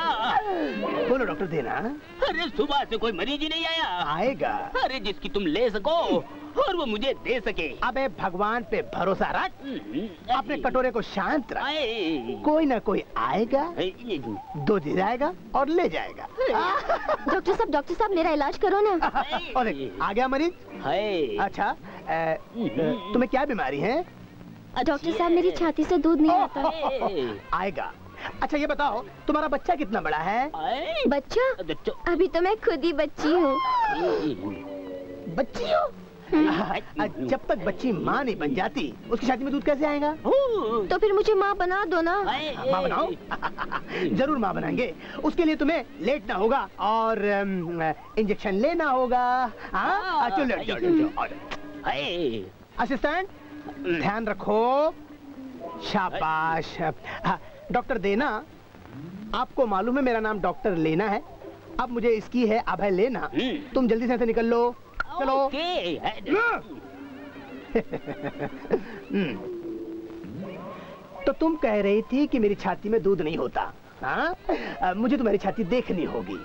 बोलो डॉक्टर देना। अरे सुबह से कोई मरीज ही नहीं आया। आएगा। अरे जिसकी तुम ले सको और वो मुझे दे सके। अबे भगवान पे भरोसा रख, अपने कटोरे को शांत रख, कोई ना कोई आएगा, दो दे जाएगा और ले जाएगा। डॉक्टर साहब मेरा इलाज करो ना। अरे आ गया मरीज। अच्छा तुम्हें क्या बीमारी है? डॉक्टर साहब मेरी छाती से दूध नहीं आता। आएगा। अच्छा ये बताओ तुम्हारा बच्चा कितना बड़ा है? बच्चा? अभी तो मैं खुद ही बच्ची हूँ। बच्ची हो? जब तक बच्ची माँ नहीं बन जाती उसकी छाती में दूध कैसे आएगा? तो फिर मुझे माँ बना दो ना। माँ बनाओ? जरूर माँ बनाएंगे। उसके लिए तुम्हें लेटना होगा और इंजेक्शन लेना होगा। चलो असिस्टेंट ध्यान रखो। शाबाश। डॉक्टर देना, आपको मालूम है मेरा नाम डॉक्टर लेना है। अब मुझे इसकी है अभय लेना। तुम जल्दी से निकल लो। चलो। तो तुम कह रही थी कि मेरी छाती में दूध नहीं होता। मुझे तुम्हारी छाती देखनी होगी।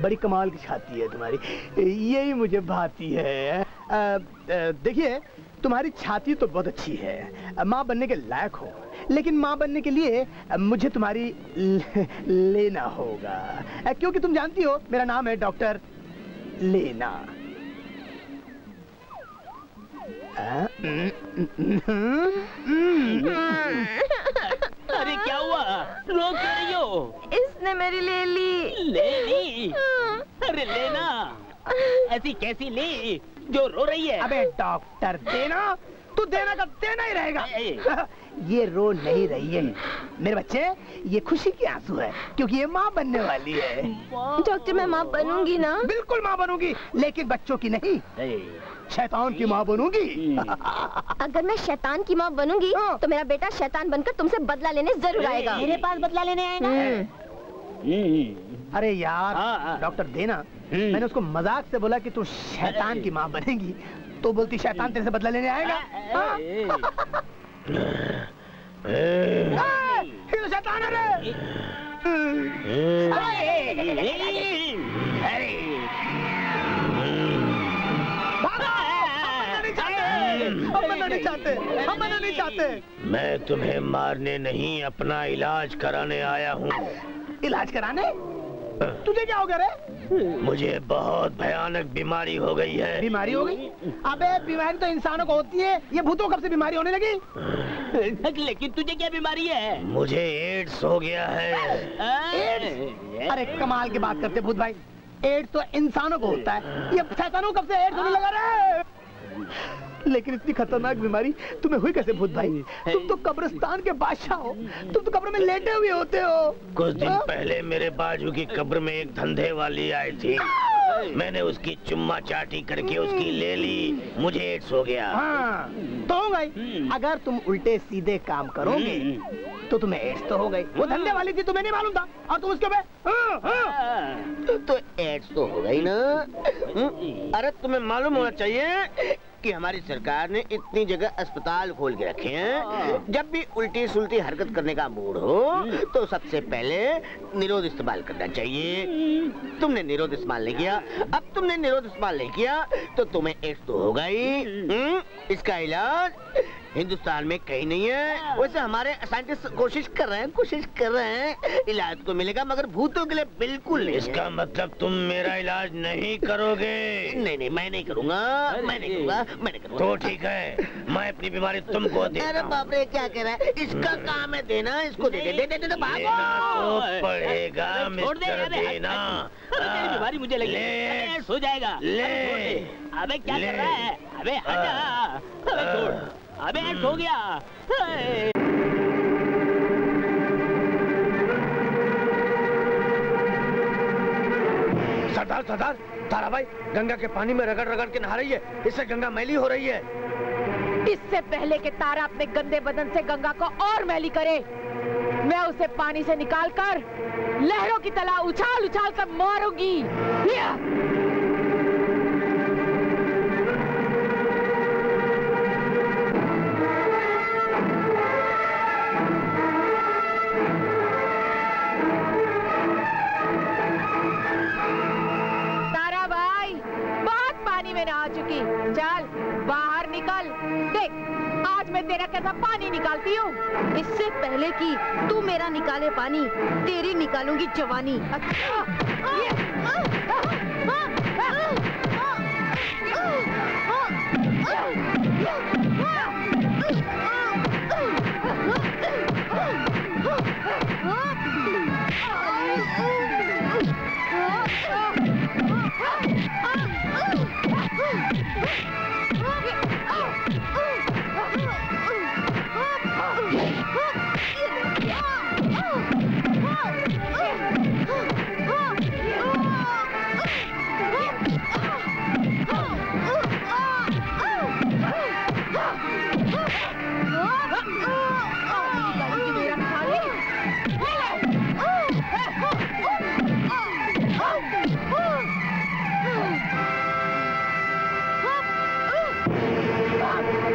बड़ी कमाल की छाती है तुम्हारी, यही मुझे भाती है। देखिए, तुम्हारी छाती तो बहुत अच्छी है, माँ बनने के लायक हो, लेकिन माँ बनने के लिए मुझे तुम्हारी लेना होगा, क्योंकि तुम जानती हो मेरा नाम है डॉक्टर लेना। अरे क्या हुआ? रो क्यों रही हो? इसने मेरी ले ली। ले ली? अरे लेना, ऐसी कैसी ली जो रो रही है? अबे डॉक्टर देना, तू देना का देना ही रहेगा। ये रो नहीं रही है मेरे बच्चे, ये खुशी के आंसू है, क्योंकि ये माँ बनने वाली है। डॉक्टर मैं माँ बनूंगी ना? बिल्कुल माँ बनूंगी, लेकिन बच्चों की नहीं, शैतान की माँ बनूंगी। अगर मैं शैतान की माँ बनूंगी तो मेरा बेटा शैतान बनकर तुमसे बदला लेने जरूर आएगा। मेरे पास बदला लेने आएगा? अरे यार डॉक्टर देना, मैंने उसको मजाक से बोला कि तू शैतान की माँ बनेगी, तो बोलती शैतान तेरे से बदला लेने आएगा। ये तो शैतान है रे। हम मना नहीं चाहते। मैं तुम्हें मारने नहीं, अपना इलाज कराने आया हूँ। इलाज कराने? तुझे क्या हो गया रे? मुझे बहुत भयानक बीमारी हो गई है। बीमारी हो गई? अबे बीमारी तो इंसानों को होती है, ये भूतों कब से बीमारी होने लगी? लेकिन तुझे क्या बीमारी है? मुझे एड्स हो गया है। एड्स? अरे कमाल की बात करते भूत भाई, एड्स तो इंसानों को होता है, ये शैतानों कब से एड्स होने लगा रे? लेकिन इतनी खतरनाक बीमारी तुम्हें हुई कैसे भूत भाई? तुम तो कब्रिस्तान के बादशाह हो, तुम तो कब्र में लेटे हुए होते हो। कुछ दिन पहले मेरे बाजू की कब्र में एक धंधे वाली आई थी, मैंने उसकी चुम्मा चाटी करके उसकी ले ली, मुझे एड्स हो गया। हाँ, तो हो गई। अगर तुम उल्टे सीधे काम करोगे तो तुम्हें एड्स तो हो गई। वो धंधे वाली थी, तुम्हें नहीं मालूम था, और तुम उसके तो एड्स तो हो गई ना। अरे तुम्हें मालूम होना चाहिए कि हमारी सरकार ने इतनी जगह अस्पताल खोल के रखे हैं, जब भी उल्टी सुल्टी हरकत करने का मूड हो तो सबसे पहले निरोध इस्तेमाल करना चाहिए। तुमने निरोध इस्तेमाल नहीं किया, अब तुमने निरोध इस्तेमाल नहीं किया तो तुम्हें एड्स तो होगा ही। इसका इलाज हिंदुस्तान में कहीं नहीं है। वैसे हमारे साइंटिस्ट कोशिश कर रहे हैं, इलाज तो मिलेगा, मगर भूतों के लिए बिल्कुल नहीं। इसका मतलब तुम मेरा इलाज नहीं करोगे? नहीं, मैं नहीं करूँगा, मैं नहीं करूँगा। तो ठीक है, मैं अपनी बीमारी तुमको दे। अरे बाप रे, क्या कह रहा है? इसका काम है देना, इसको दे दे भागो। तो पड़ेगा मिस्टर देना। तेरी बीमारी मुझे लगी, सो जाएगा। ले, अबे क्या कर रहा है? अबे हटा, अबे छोड़, अबे एड्स हो गया। सरदार, ताराबाई गंगा के पानी में रगड़ रगड़ के नहा रही है, इससे गंगा मैली हो रही है। इससे पहले कि तारा अपने गंदे बदन से गंगा को और मैली करे, मैं उसे पानी से निकालकर लहरों की तरह उछाल उछाल कर मारूंगी। में आ चुकी, चल बाहर निकल, देख आज मैं तेरा कैसा पानी निकालती हूँ। इससे पहले कि तू मेरा निकाले पानी, तेरी निकालूंगी जवानी।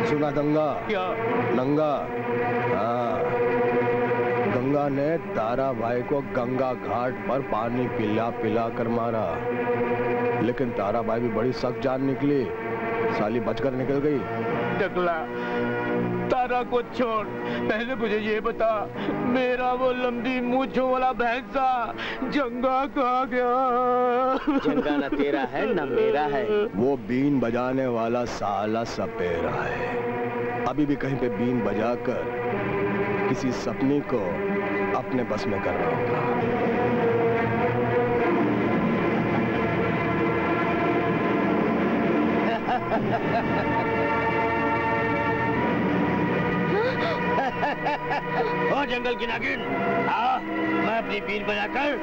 सुना दंगा क्या? नंगा। हाँ, गंगा ने तारा भाई को गंगा घाट पर पानी पिला पिला कर मारा, लेकिन तारा भाई भी बड़ी सख्त जान निकली। साली बचकर निकल गई। टकला, तारा को छोड़, पहले मुझे ये बता, मेरा वो लंबी मूंछों वाला भैंसा जंगा कहाँ गया? जंगा न तेरा है न मेरा है। वो बीन बजाने वाला साला सपेरा है। अभी भी कहीं पे बीन बजाकर किसी सपने को अपने बस में कर रहा होगा। ओ जंगल की नागिन, आ, मैं अपनी बीन बजाकर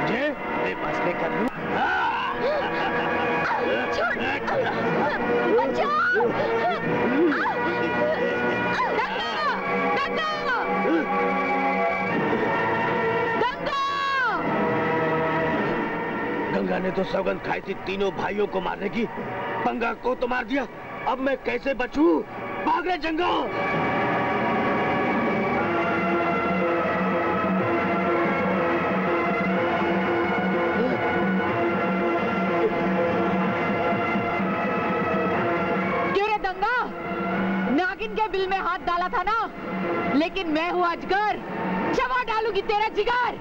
तुझे अपने पास में कर लूं। गंगा ने तो सौगंध खाई थी तीनों भाइयों को मारने की। पंगा को तो मार दिया, अब मैं कैसे बचूं? भाग रहे जंगा। नागिन के बिल में हाथ डाला था ना, लेकिन मैं हूँ अजगर, चबा डालूंगी तेरा जिगर।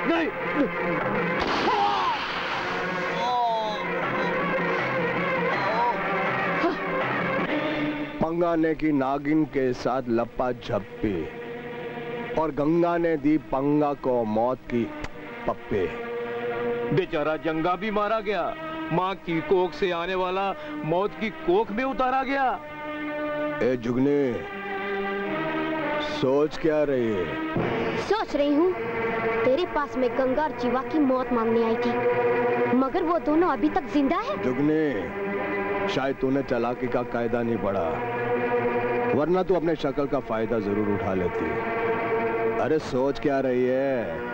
नहीं। पंगा ने की नागिन के साथ लपा झप्पी और गंगा ने दी पंगा को मौत की पप्पे। बेचारा जंगा भी मारा गया, माँ की कोख से आने वाला मौत की कोख में उतारा गया। ए जुगनी, सोच क्या रही है? सोच रही हूँ, तेरे पास में गंगा और जीवा की मौत मांगने आई थी, मगर वो दोनों अभी तक जिंदा है। जुगनी, शायद तूने चालाकी का कायदा नहीं पढ़ा, वरना तू अपने शक्ल का फायदा जरूर उठा लेती। अरे सोच क्या रही है?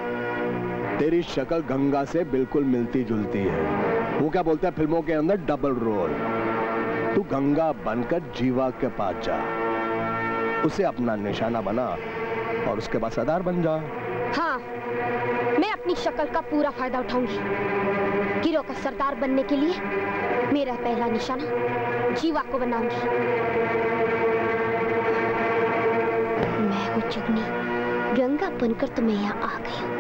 तेरी शक्ल गंगा से बिल्कुल मिलती जुलती है। वो क्या बोलते हैं फिल्मों के अंदर, डबल रोल। तू गंगा बनकर जीवा के पास जा, उसे अपना निशाना बना और उसके बाद सरदार बन जा। हाँ, मैं अपनी शक्ल का पूरा फायदा उठाऊंगी। गिरोह का सरदार बनने के लिए मेरा पहला निशाना जीवा को बनाऊंगी। मैं हूँ जुगनी, गंगा बनकर तो मैं यहाँ आ गई हूँ।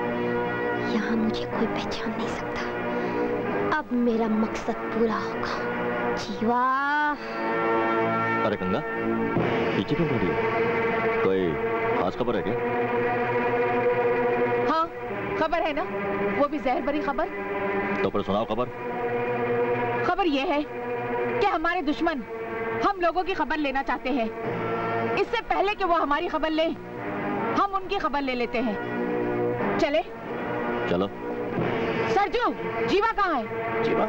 यहाँ मुझे कोई पहचान नहीं सकता। अब मेरा मकसद पूरा होगा। जीवा। अरे गंगा, पीछे क्यों खड़ी है? कोई खास खबर है क्या? हाँ, खबर है ना, वो भी जहर भरी खबर। तो फिर सुनाओ खबर। खबर ये है कि हमारे दुश्मन हम लोगों की खबर लेना चाहते हैं। इससे पहले कि वो हमारी खबर ले, हम उनकी खबर ले लेते हैं। चले? चलो। सरजू, जीवा कहाँ है? जीवा?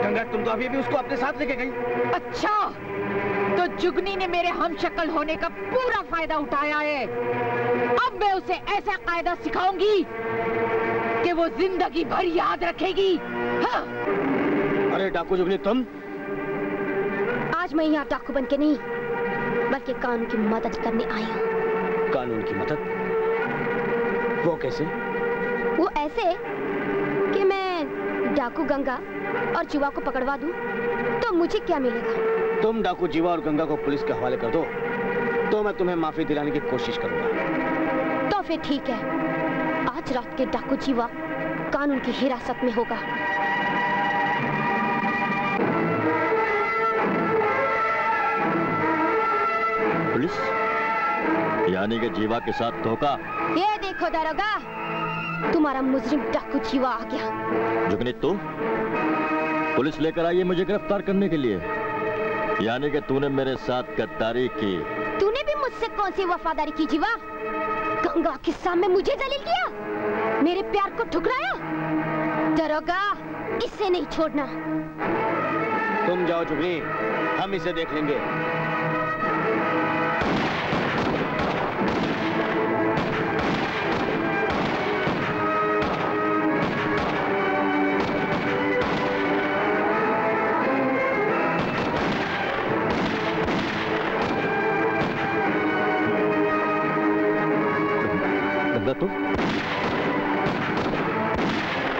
गंगा, तुम तो अभी भी उसको अपने साथ लेके गई। अच्छा, तो जुगनी ने मेरे हम शक्ल होने का पूरा फायदा उठाया है। अब मैं उसे ऐसा कायदा सिखाऊंगी कि वो जिंदगी भर याद रखेगी। हाँ। अरे डाकू जुगनी, तुम? आज मैं यहाँ डाकू बन के नहीं, बल्कि कानून की मदद करने आई हूँ। कानून की मदद? वो कैसे? वो ऐसे कि मैं डाकू गंगा और जीवा को पकड़वा दूं, तो मुझे क्या मिलेगा? तुम डाकू जीवा और गंगा को पुलिस के हवाले कर दो, तो मैं तुम्हें माफी दिलाने की कोशिश करूंगा। तो फिर ठीक है, आज रात के डाकू जीवा कानून की हिरासत में होगा। पुलिस? यानी कि जीवा के साथ धोखा? ये देखो दारोगा, तुम्हारा मुजरिम डाकू जीवा आ गया। जुगनी, तू? पुलिस लेकर आई है मुझे गिरफ्तार करने के लिए? यानी कि तूने मेरे साथ गद्दारी की? तूने भी मुझसे कौन सी वफादारी की जीवा? गंगा के सामने मुझे जलील किया, मेरे प्यार को ठुकराया। दरोगा, इसे नहीं छोड़ना। तुम जाओ जुगनी, हम इसे देख लेंगे।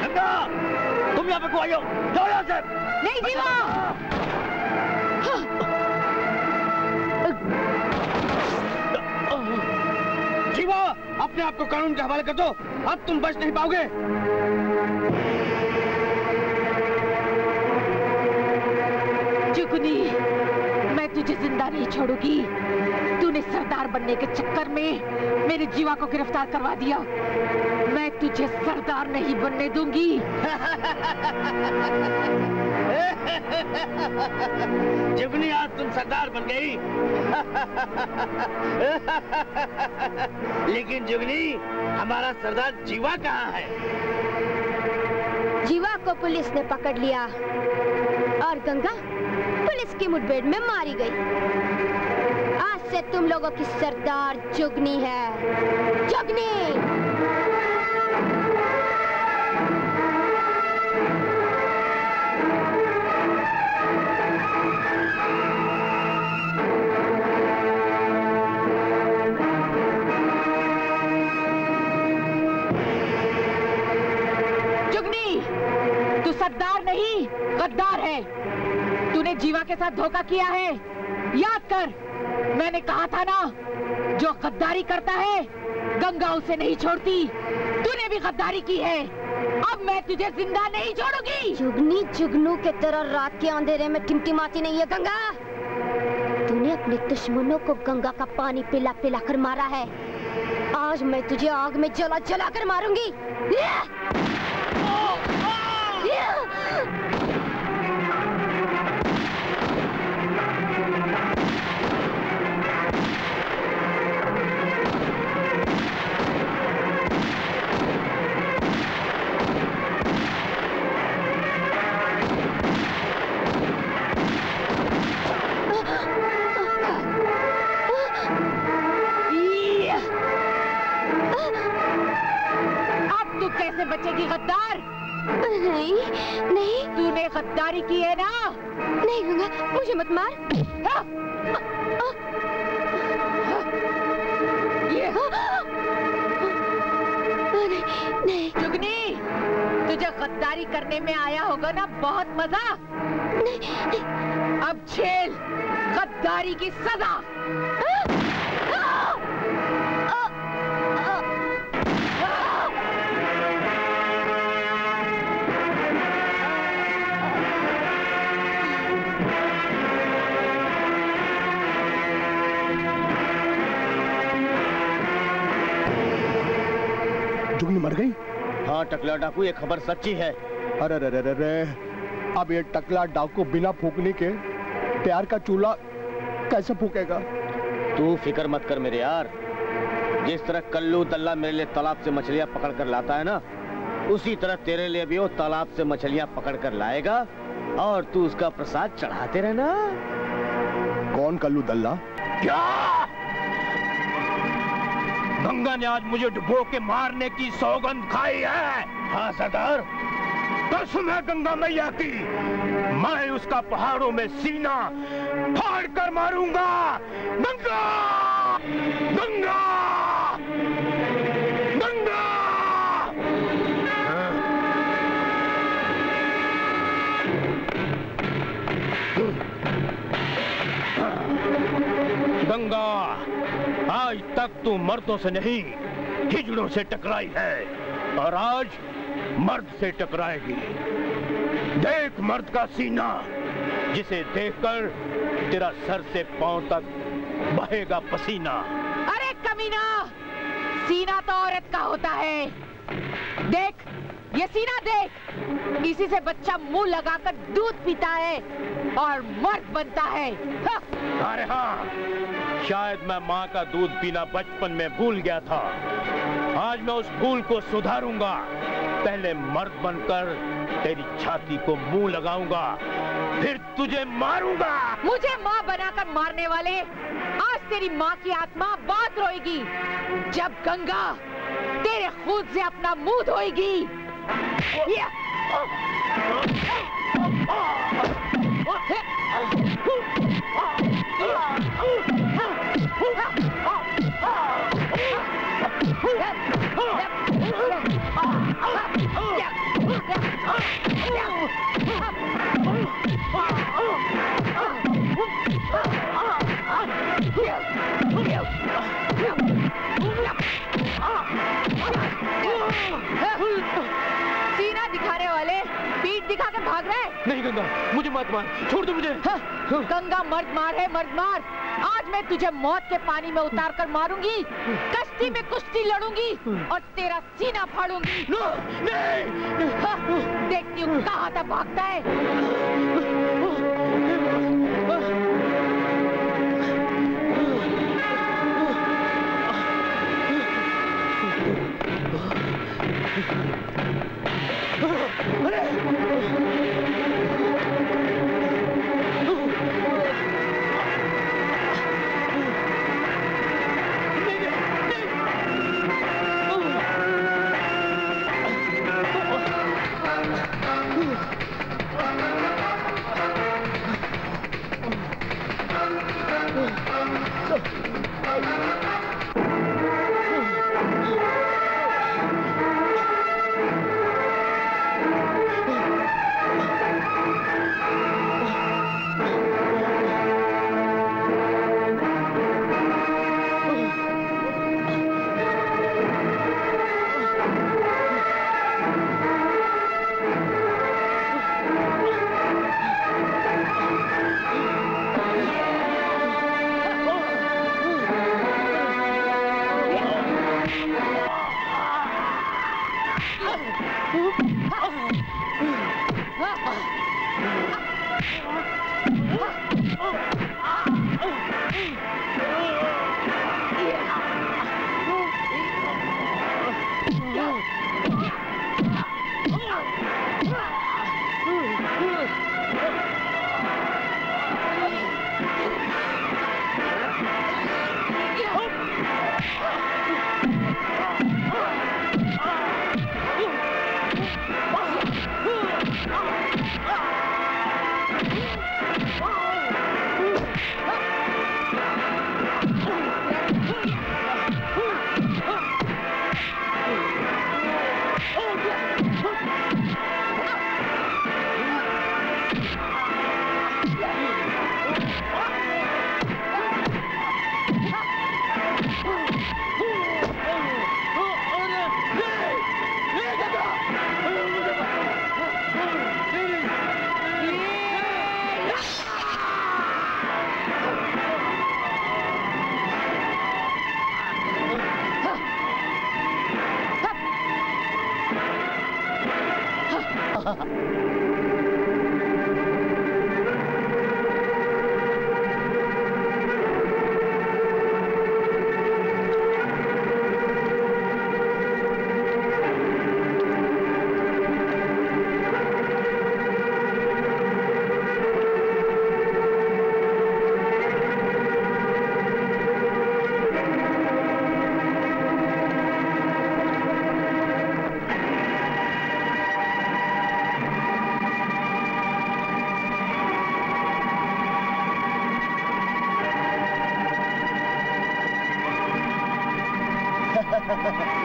गंगा तुम यहाँ पे क्यों आई हो? जाओ यहाँ से। नहीं जीवा। जीवा, अपने आप को कानून के हवाले कर दो, अब तुम बच नहीं पाओगे। जुगनी, मैं तुझे जिंदा नहीं छोड़ूंगी। तूने सरदार बनने के चक्कर में मेरे जीवा को गिरफ्तार करवा दिया। मैं तुझे सरदार नहीं बनने दूंगी। जुगनी, आज तुम सरदार बन गई। लेकिन जुगनी, हमारा सरदार जीवा कहाँ है? जीवा को पुलिस ने पकड़ लिया और गंगा पुलिस की मुठभेड़ में मारी गई। आज से तुम लोगों की सरदार जुगनी है। जुगनी! जुगनी, तू सरदार नहीं, गद्दार है। तूने जीवा के साथ धोखा किया है। याद कर, मैंने कहा था ना, जो गद्दारी करता है गंगा उसे नहीं छोड़ती। तूने भी गद्दारी की है। अब मैं तुझे जिंदा नहीं छोड़ूंगी। जुगनी जुगनू के तरह रात के अंधेरे में टिमटिमाती नहीं है गंगा। तूने अपने दुश्मनों को गंगा का पानी पिला पिला कर मारा है। आज मैं तुझे आग में जला जला कर मारूंगी। कैसे बचेगी गद्दार? नहीं, नहीं। तूने गद्दारी की है ना? नहीं गंगा, मुझे मत मार। नहीं। जुगनी, तुझे गद्दारी करने में आया होगा ना बहुत मजा। नहीं। अब झेल गद्दारी की सजा। जुगनी मर गई? हाँ टकला डाकू, ये खबर सच्ची है। अरे रे रे रे, अब ये टकला डाकू बिना फूकने के प्यार का चूल्हा कैसे फूकेगा? तू फिक्र मत कर मेरे यार। जिस तरह कल्लू दल्ला मेरे लिए तालाब से मछलियां पकड़ कर लाता है ना, उसी तरह तेरे लिए भी वो तालाब से मछलियां पकड़ कर लाएगा और तू उसका प्रसाद चढ़ाते रहना। कौन कल्लू दल्ला? क्या? गंगा ने आज मुझे डुबो के मारने की सौगंध खाई है। हाँ सरदार, कसम है गंगा मैया की, मैं उसका पहाड़ों में सीना फाड़ कर मारूंगा। गंगा! गंगा! गंगा! गंगा, आज तक तू मर्दों से नहीं हिजड़ों से टकराई है और आज मर्द से टकराएगी। देख मर्द का सीना, जिसे देखकर तेरा सर से पांव तक बहेगा पसीना। अरे कमीना, सीना तो औरत का होता है। देख ये सीना देख, इसी से बच्चा मुंह लगाकर दूध पीता है और मर्द बनता है। अरे हाँ, शायद मैं माँ का दूध पीना बचपन में भूल गया था। आज मैं उस भूल को सुधारूंगा। पहले मर्द बनकर तेरी छाती को मुंह लगाऊंगा, फिर तुझे मारूंगा। मुझे माँ बनाकर मारने वाले, आज तेरी माँ की आत्मा बहुत रोएगी जब गंगा तेरे खून से अपना मुंह धोएगी। सीना दिखाने वाले पीठ दिखा के भाग रहे। नहीं गंगा, मुझे मत मार, छोड़ दो मुझे। गंगा मर्द मार है, मर्द मार। आज मैं तुझे मौत के पानी में उतार कर मारूंगी, कश्ती में कुश्ती लड़ूंगी और तेरा सीना फाड़ूंगी। नहीं। देखती हूँ कहाँ तक भागता है।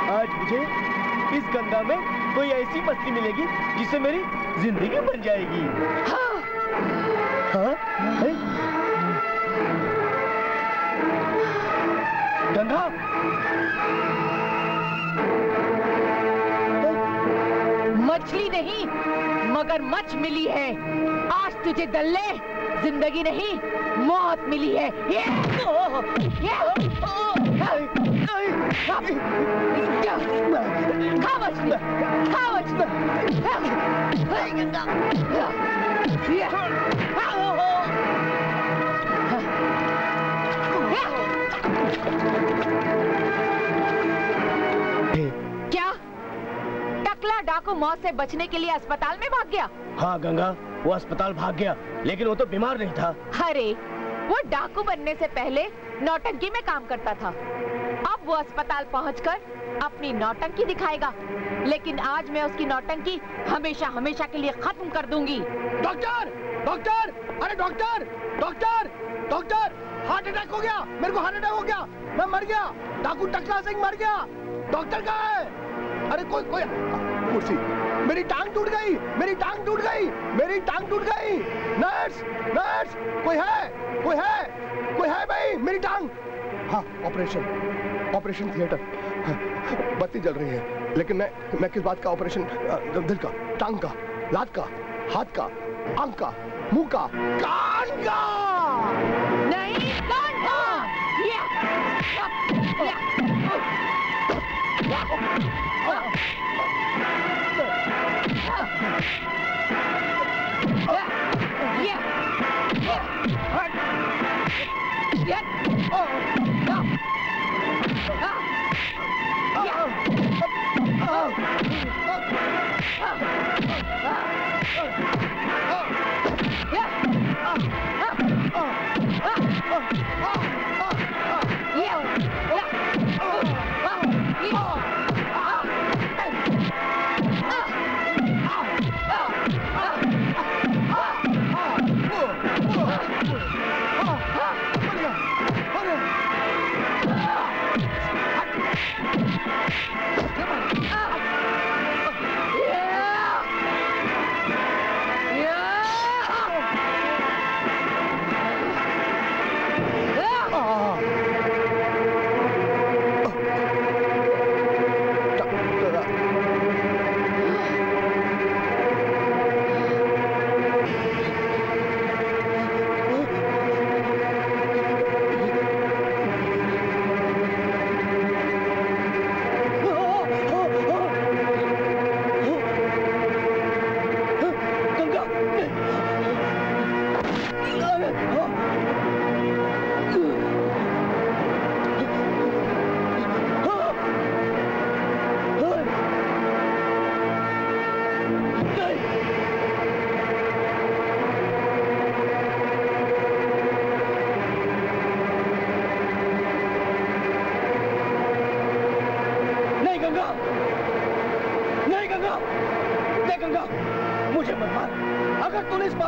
आज मुझे इस गंगा में कोई ऐसी मछली मिलेगी जिससे मेरी जिंदगी बन जाएगी। हाँ? गंगा, मछली नहीं मगर मच मिली है। आज तुझे दल्ले जिंदगी नहीं मौत मिली है। खा मछली, खा क्या टकला डाकू मौत से बचने के लिए अस्पताल में भाग गया? हाँ गंगा, वो अस्पताल भाग गया, लेकिन वो तो बीमार नहीं था। अरे वो डाकू बनने से पहले नौटंकी में काम करता था। अब वो अस्पताल पहुंचकर अपनी नौटंकी दिखाएगा, लेकिन आज मैं उसकी नौटंकी हमेशा हमेशा के लिए खत्म कर दूंगी। डॉक्टर, डॉक्टर, अरे doctor, doctor, doctor, heart attack हो गया, मेरे को हार्ट अटैक हो गया, मैं मर गया, डाकू टकला सिंह मर गया। डॉक्टर कहाँ है? अरे कोई कुर्सी, मेरी टांग टूट गई, मेरी टांग टूट गई, मेरी टांग टूट गई। नर्स, नर्स, कोई है, कोई है, कोई है भाई? मेरी टांग। हाँ, ऑपरेशन थिएटर। बत्ती जल रही है, लेकिन मैं किस बात का ऑपरेशन? दिल का, टांग का, लात का, हाथ का, आंख का, मुंह का, कान का। नहीं, कान का।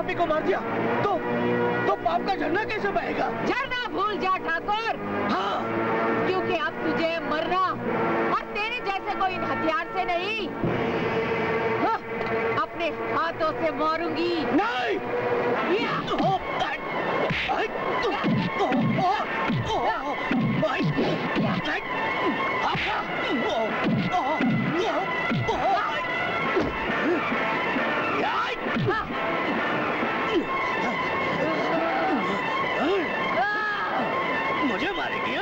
को मार दिया तो पाप का झरना कैसे बहेगा? झरना भूल जा ठाकुर। हाँ, क्योंकि अब तुझे मरना और तेरे जैसे कोई इन हथियार से नहीं, हाँ, अपने हाथों से मारूंगी। नहीं, मुझे मारेगी?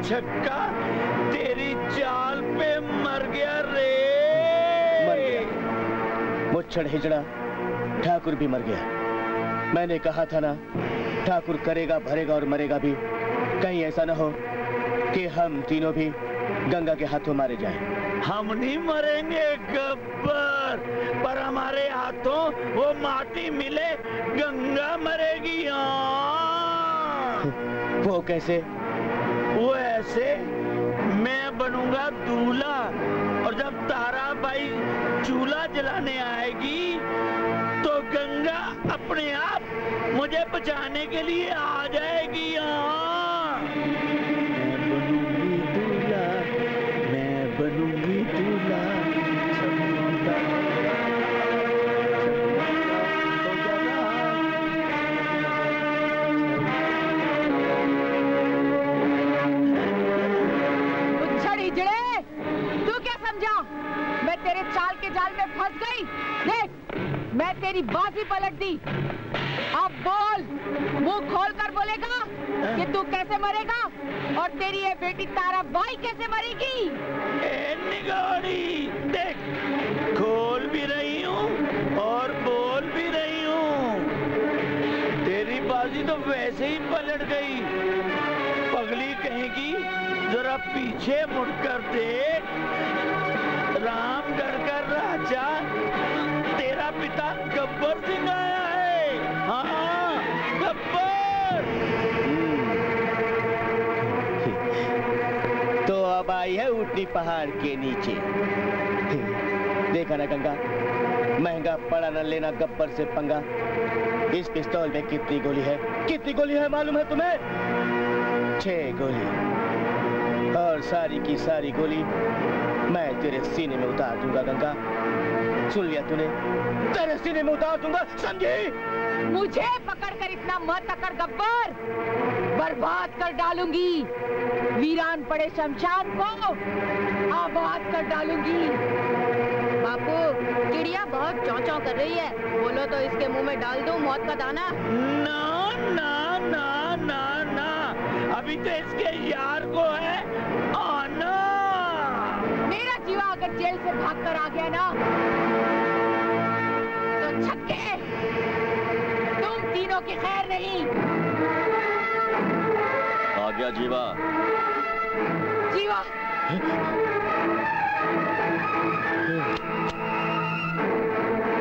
छक्का तेरी चाल पे मर गया रे। मर गया मुच्छड़ हिजड़ा, ठाकुर भी मर गया। मैंने कहा था ना, ठाकुर करेगा, भरेगा और मरेगा भी। कहीं ऐसा ना हो कि हम तीनों भी गंगा के हाथों मारे जाएं। हम नहीं मरेंगे गब्बर, पर हमारे हाथों वो माटी मिले, गंगा मरेगी। वो कैसे? वो ऐसे, मैं बनूंगा दूल्हा और जब ताराबाई चूल्हा जलाने आएगी तो गंगा अपने आप मुझे बचाने के लिए आ जाएगी। मैं बनूंगी दूल्हा। काल के जाल में फंस गई। देख, मैं तेरी बाजी पलट दी। अब बोल, मुंह खोल कर बोलेगा कि तू कैसे मरेगा और तेरी ये बेटी ताराबाई कैसे मरेगी। निगौड़ी, देख, खोल भी रही हूँ और बोल भी रही हूँ। तेरी बाजी तो वैसे ही पलट गई। पगली कहेगी, जरा पीछे मुड़कर देख। रामगढ़ का राजा तेरा पिता गब्बर सिंह आया है। हाँ, गब्बर। तो अब आई है ऊटी पहाड़ के नीचे। देखा ना गंगा, महंगा पड़ा न लेना गब्बर से पंगा। इस पिस्तौल में कितनी गोली है? कितनी गोली है मालूम है तुम्हें? 6 गोली, और सारी की सारी गोली मैं तेरे सीने में उतार दूंगा गंगा। सुन लिया तूने? तेरे सीने में उतार दूंगा, समझी? मुझे पकड़कर इतना मत अकर गब्बर, बर्बाद कर डालूंगी। वीरान पड़े शमशान को आबाद कर डालूंगी। बापू, चिड़िया बहुत चौं-चौं कर रही है। बोलो तो इसके मुंह में डाल दूं मौत का दाना? ना ना ना ना ना, अभी तो इसके यार को है आना। मेरा जीवा अगर जेल से भागकर आ गया ना, तो छक्के, तुम तीनों की खैर नहीं। आ गया जीवा। जीवा,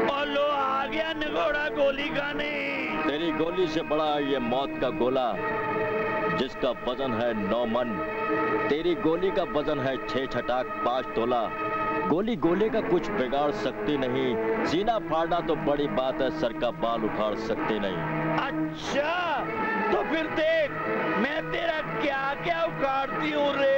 बोलो, आ गया निगोड़ा गोली खाने। तेरी गोली से बड़ा है ये मौत का गोला, जिसका वजन है 9 मन। तेरी गोली का वजन है 6 छटाक 5 तोला। गोली गोले का कुछ बिगाड़ सकती नहीं। सीना फाड़ना तो बड़ी बात है, सर का बाल उखाड़ सकती नहीं। अच्छा, तो फिर देख मैं तेरा क्या क्या उखाड़ती हूँ रे।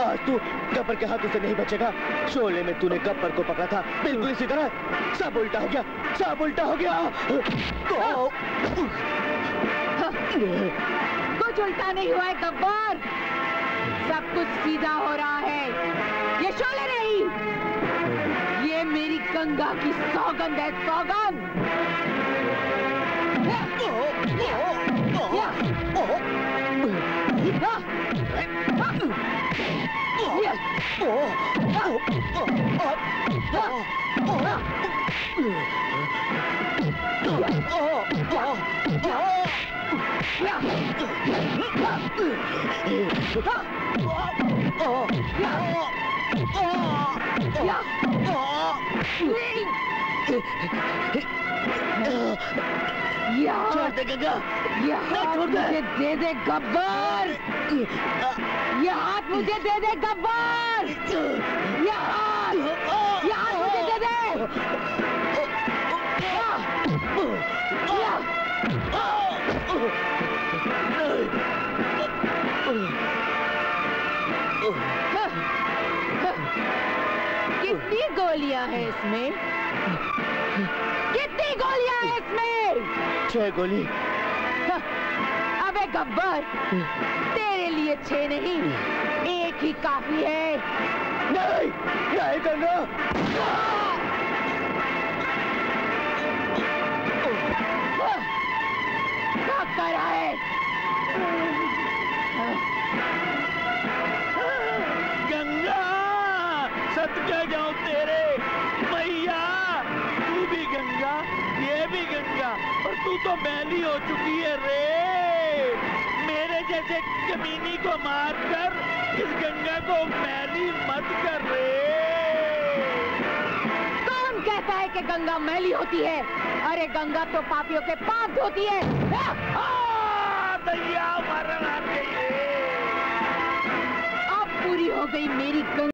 आज तू गब्बर के हाथों से नहीं बचेगा। शोले में तूने गब्बर को पकड़ा था, बिल्कुल इसी तरह। सब उल्टा हो गया, सब उल्टा हो गया। कुछ उल्टा नहीं हुआ है गब्बर, सब कुछ सीधा हो रहा है। ये शोले नहीं, ये मेरी गंगा की सौगंध है, सौगंध। छोड़ दे गंगा, ये हाथ मुझे दे दे गब्बर, ये हाथ मुझे दे दे गब्बर, ये हाथ मुझे दे दे। कितनी गोलियां हैं इसमें? कितनी गोलियां हैं इसमें? 6 गोली। अबे गब्बर, तेरे लिए 6 नहीं, 1 ही काफी है। नहीं, नहीं गंगा। क्या कर रहा है? गंगा, सदका जाऊं तेरे मैया, तू भी गंगा, ये भी गंगा, और तू तो मैली हो चुकी है रे। मेरे जैसे कमीनी को मारकर इस गंगा को मैली मत कर रे। कौन कहता है कि गंगा मैली होती है? अरे गंगा तो पापियों के पाप धोती है। दैया मरण आ गई रे। अब पूरी हो गई मेरी गंगा।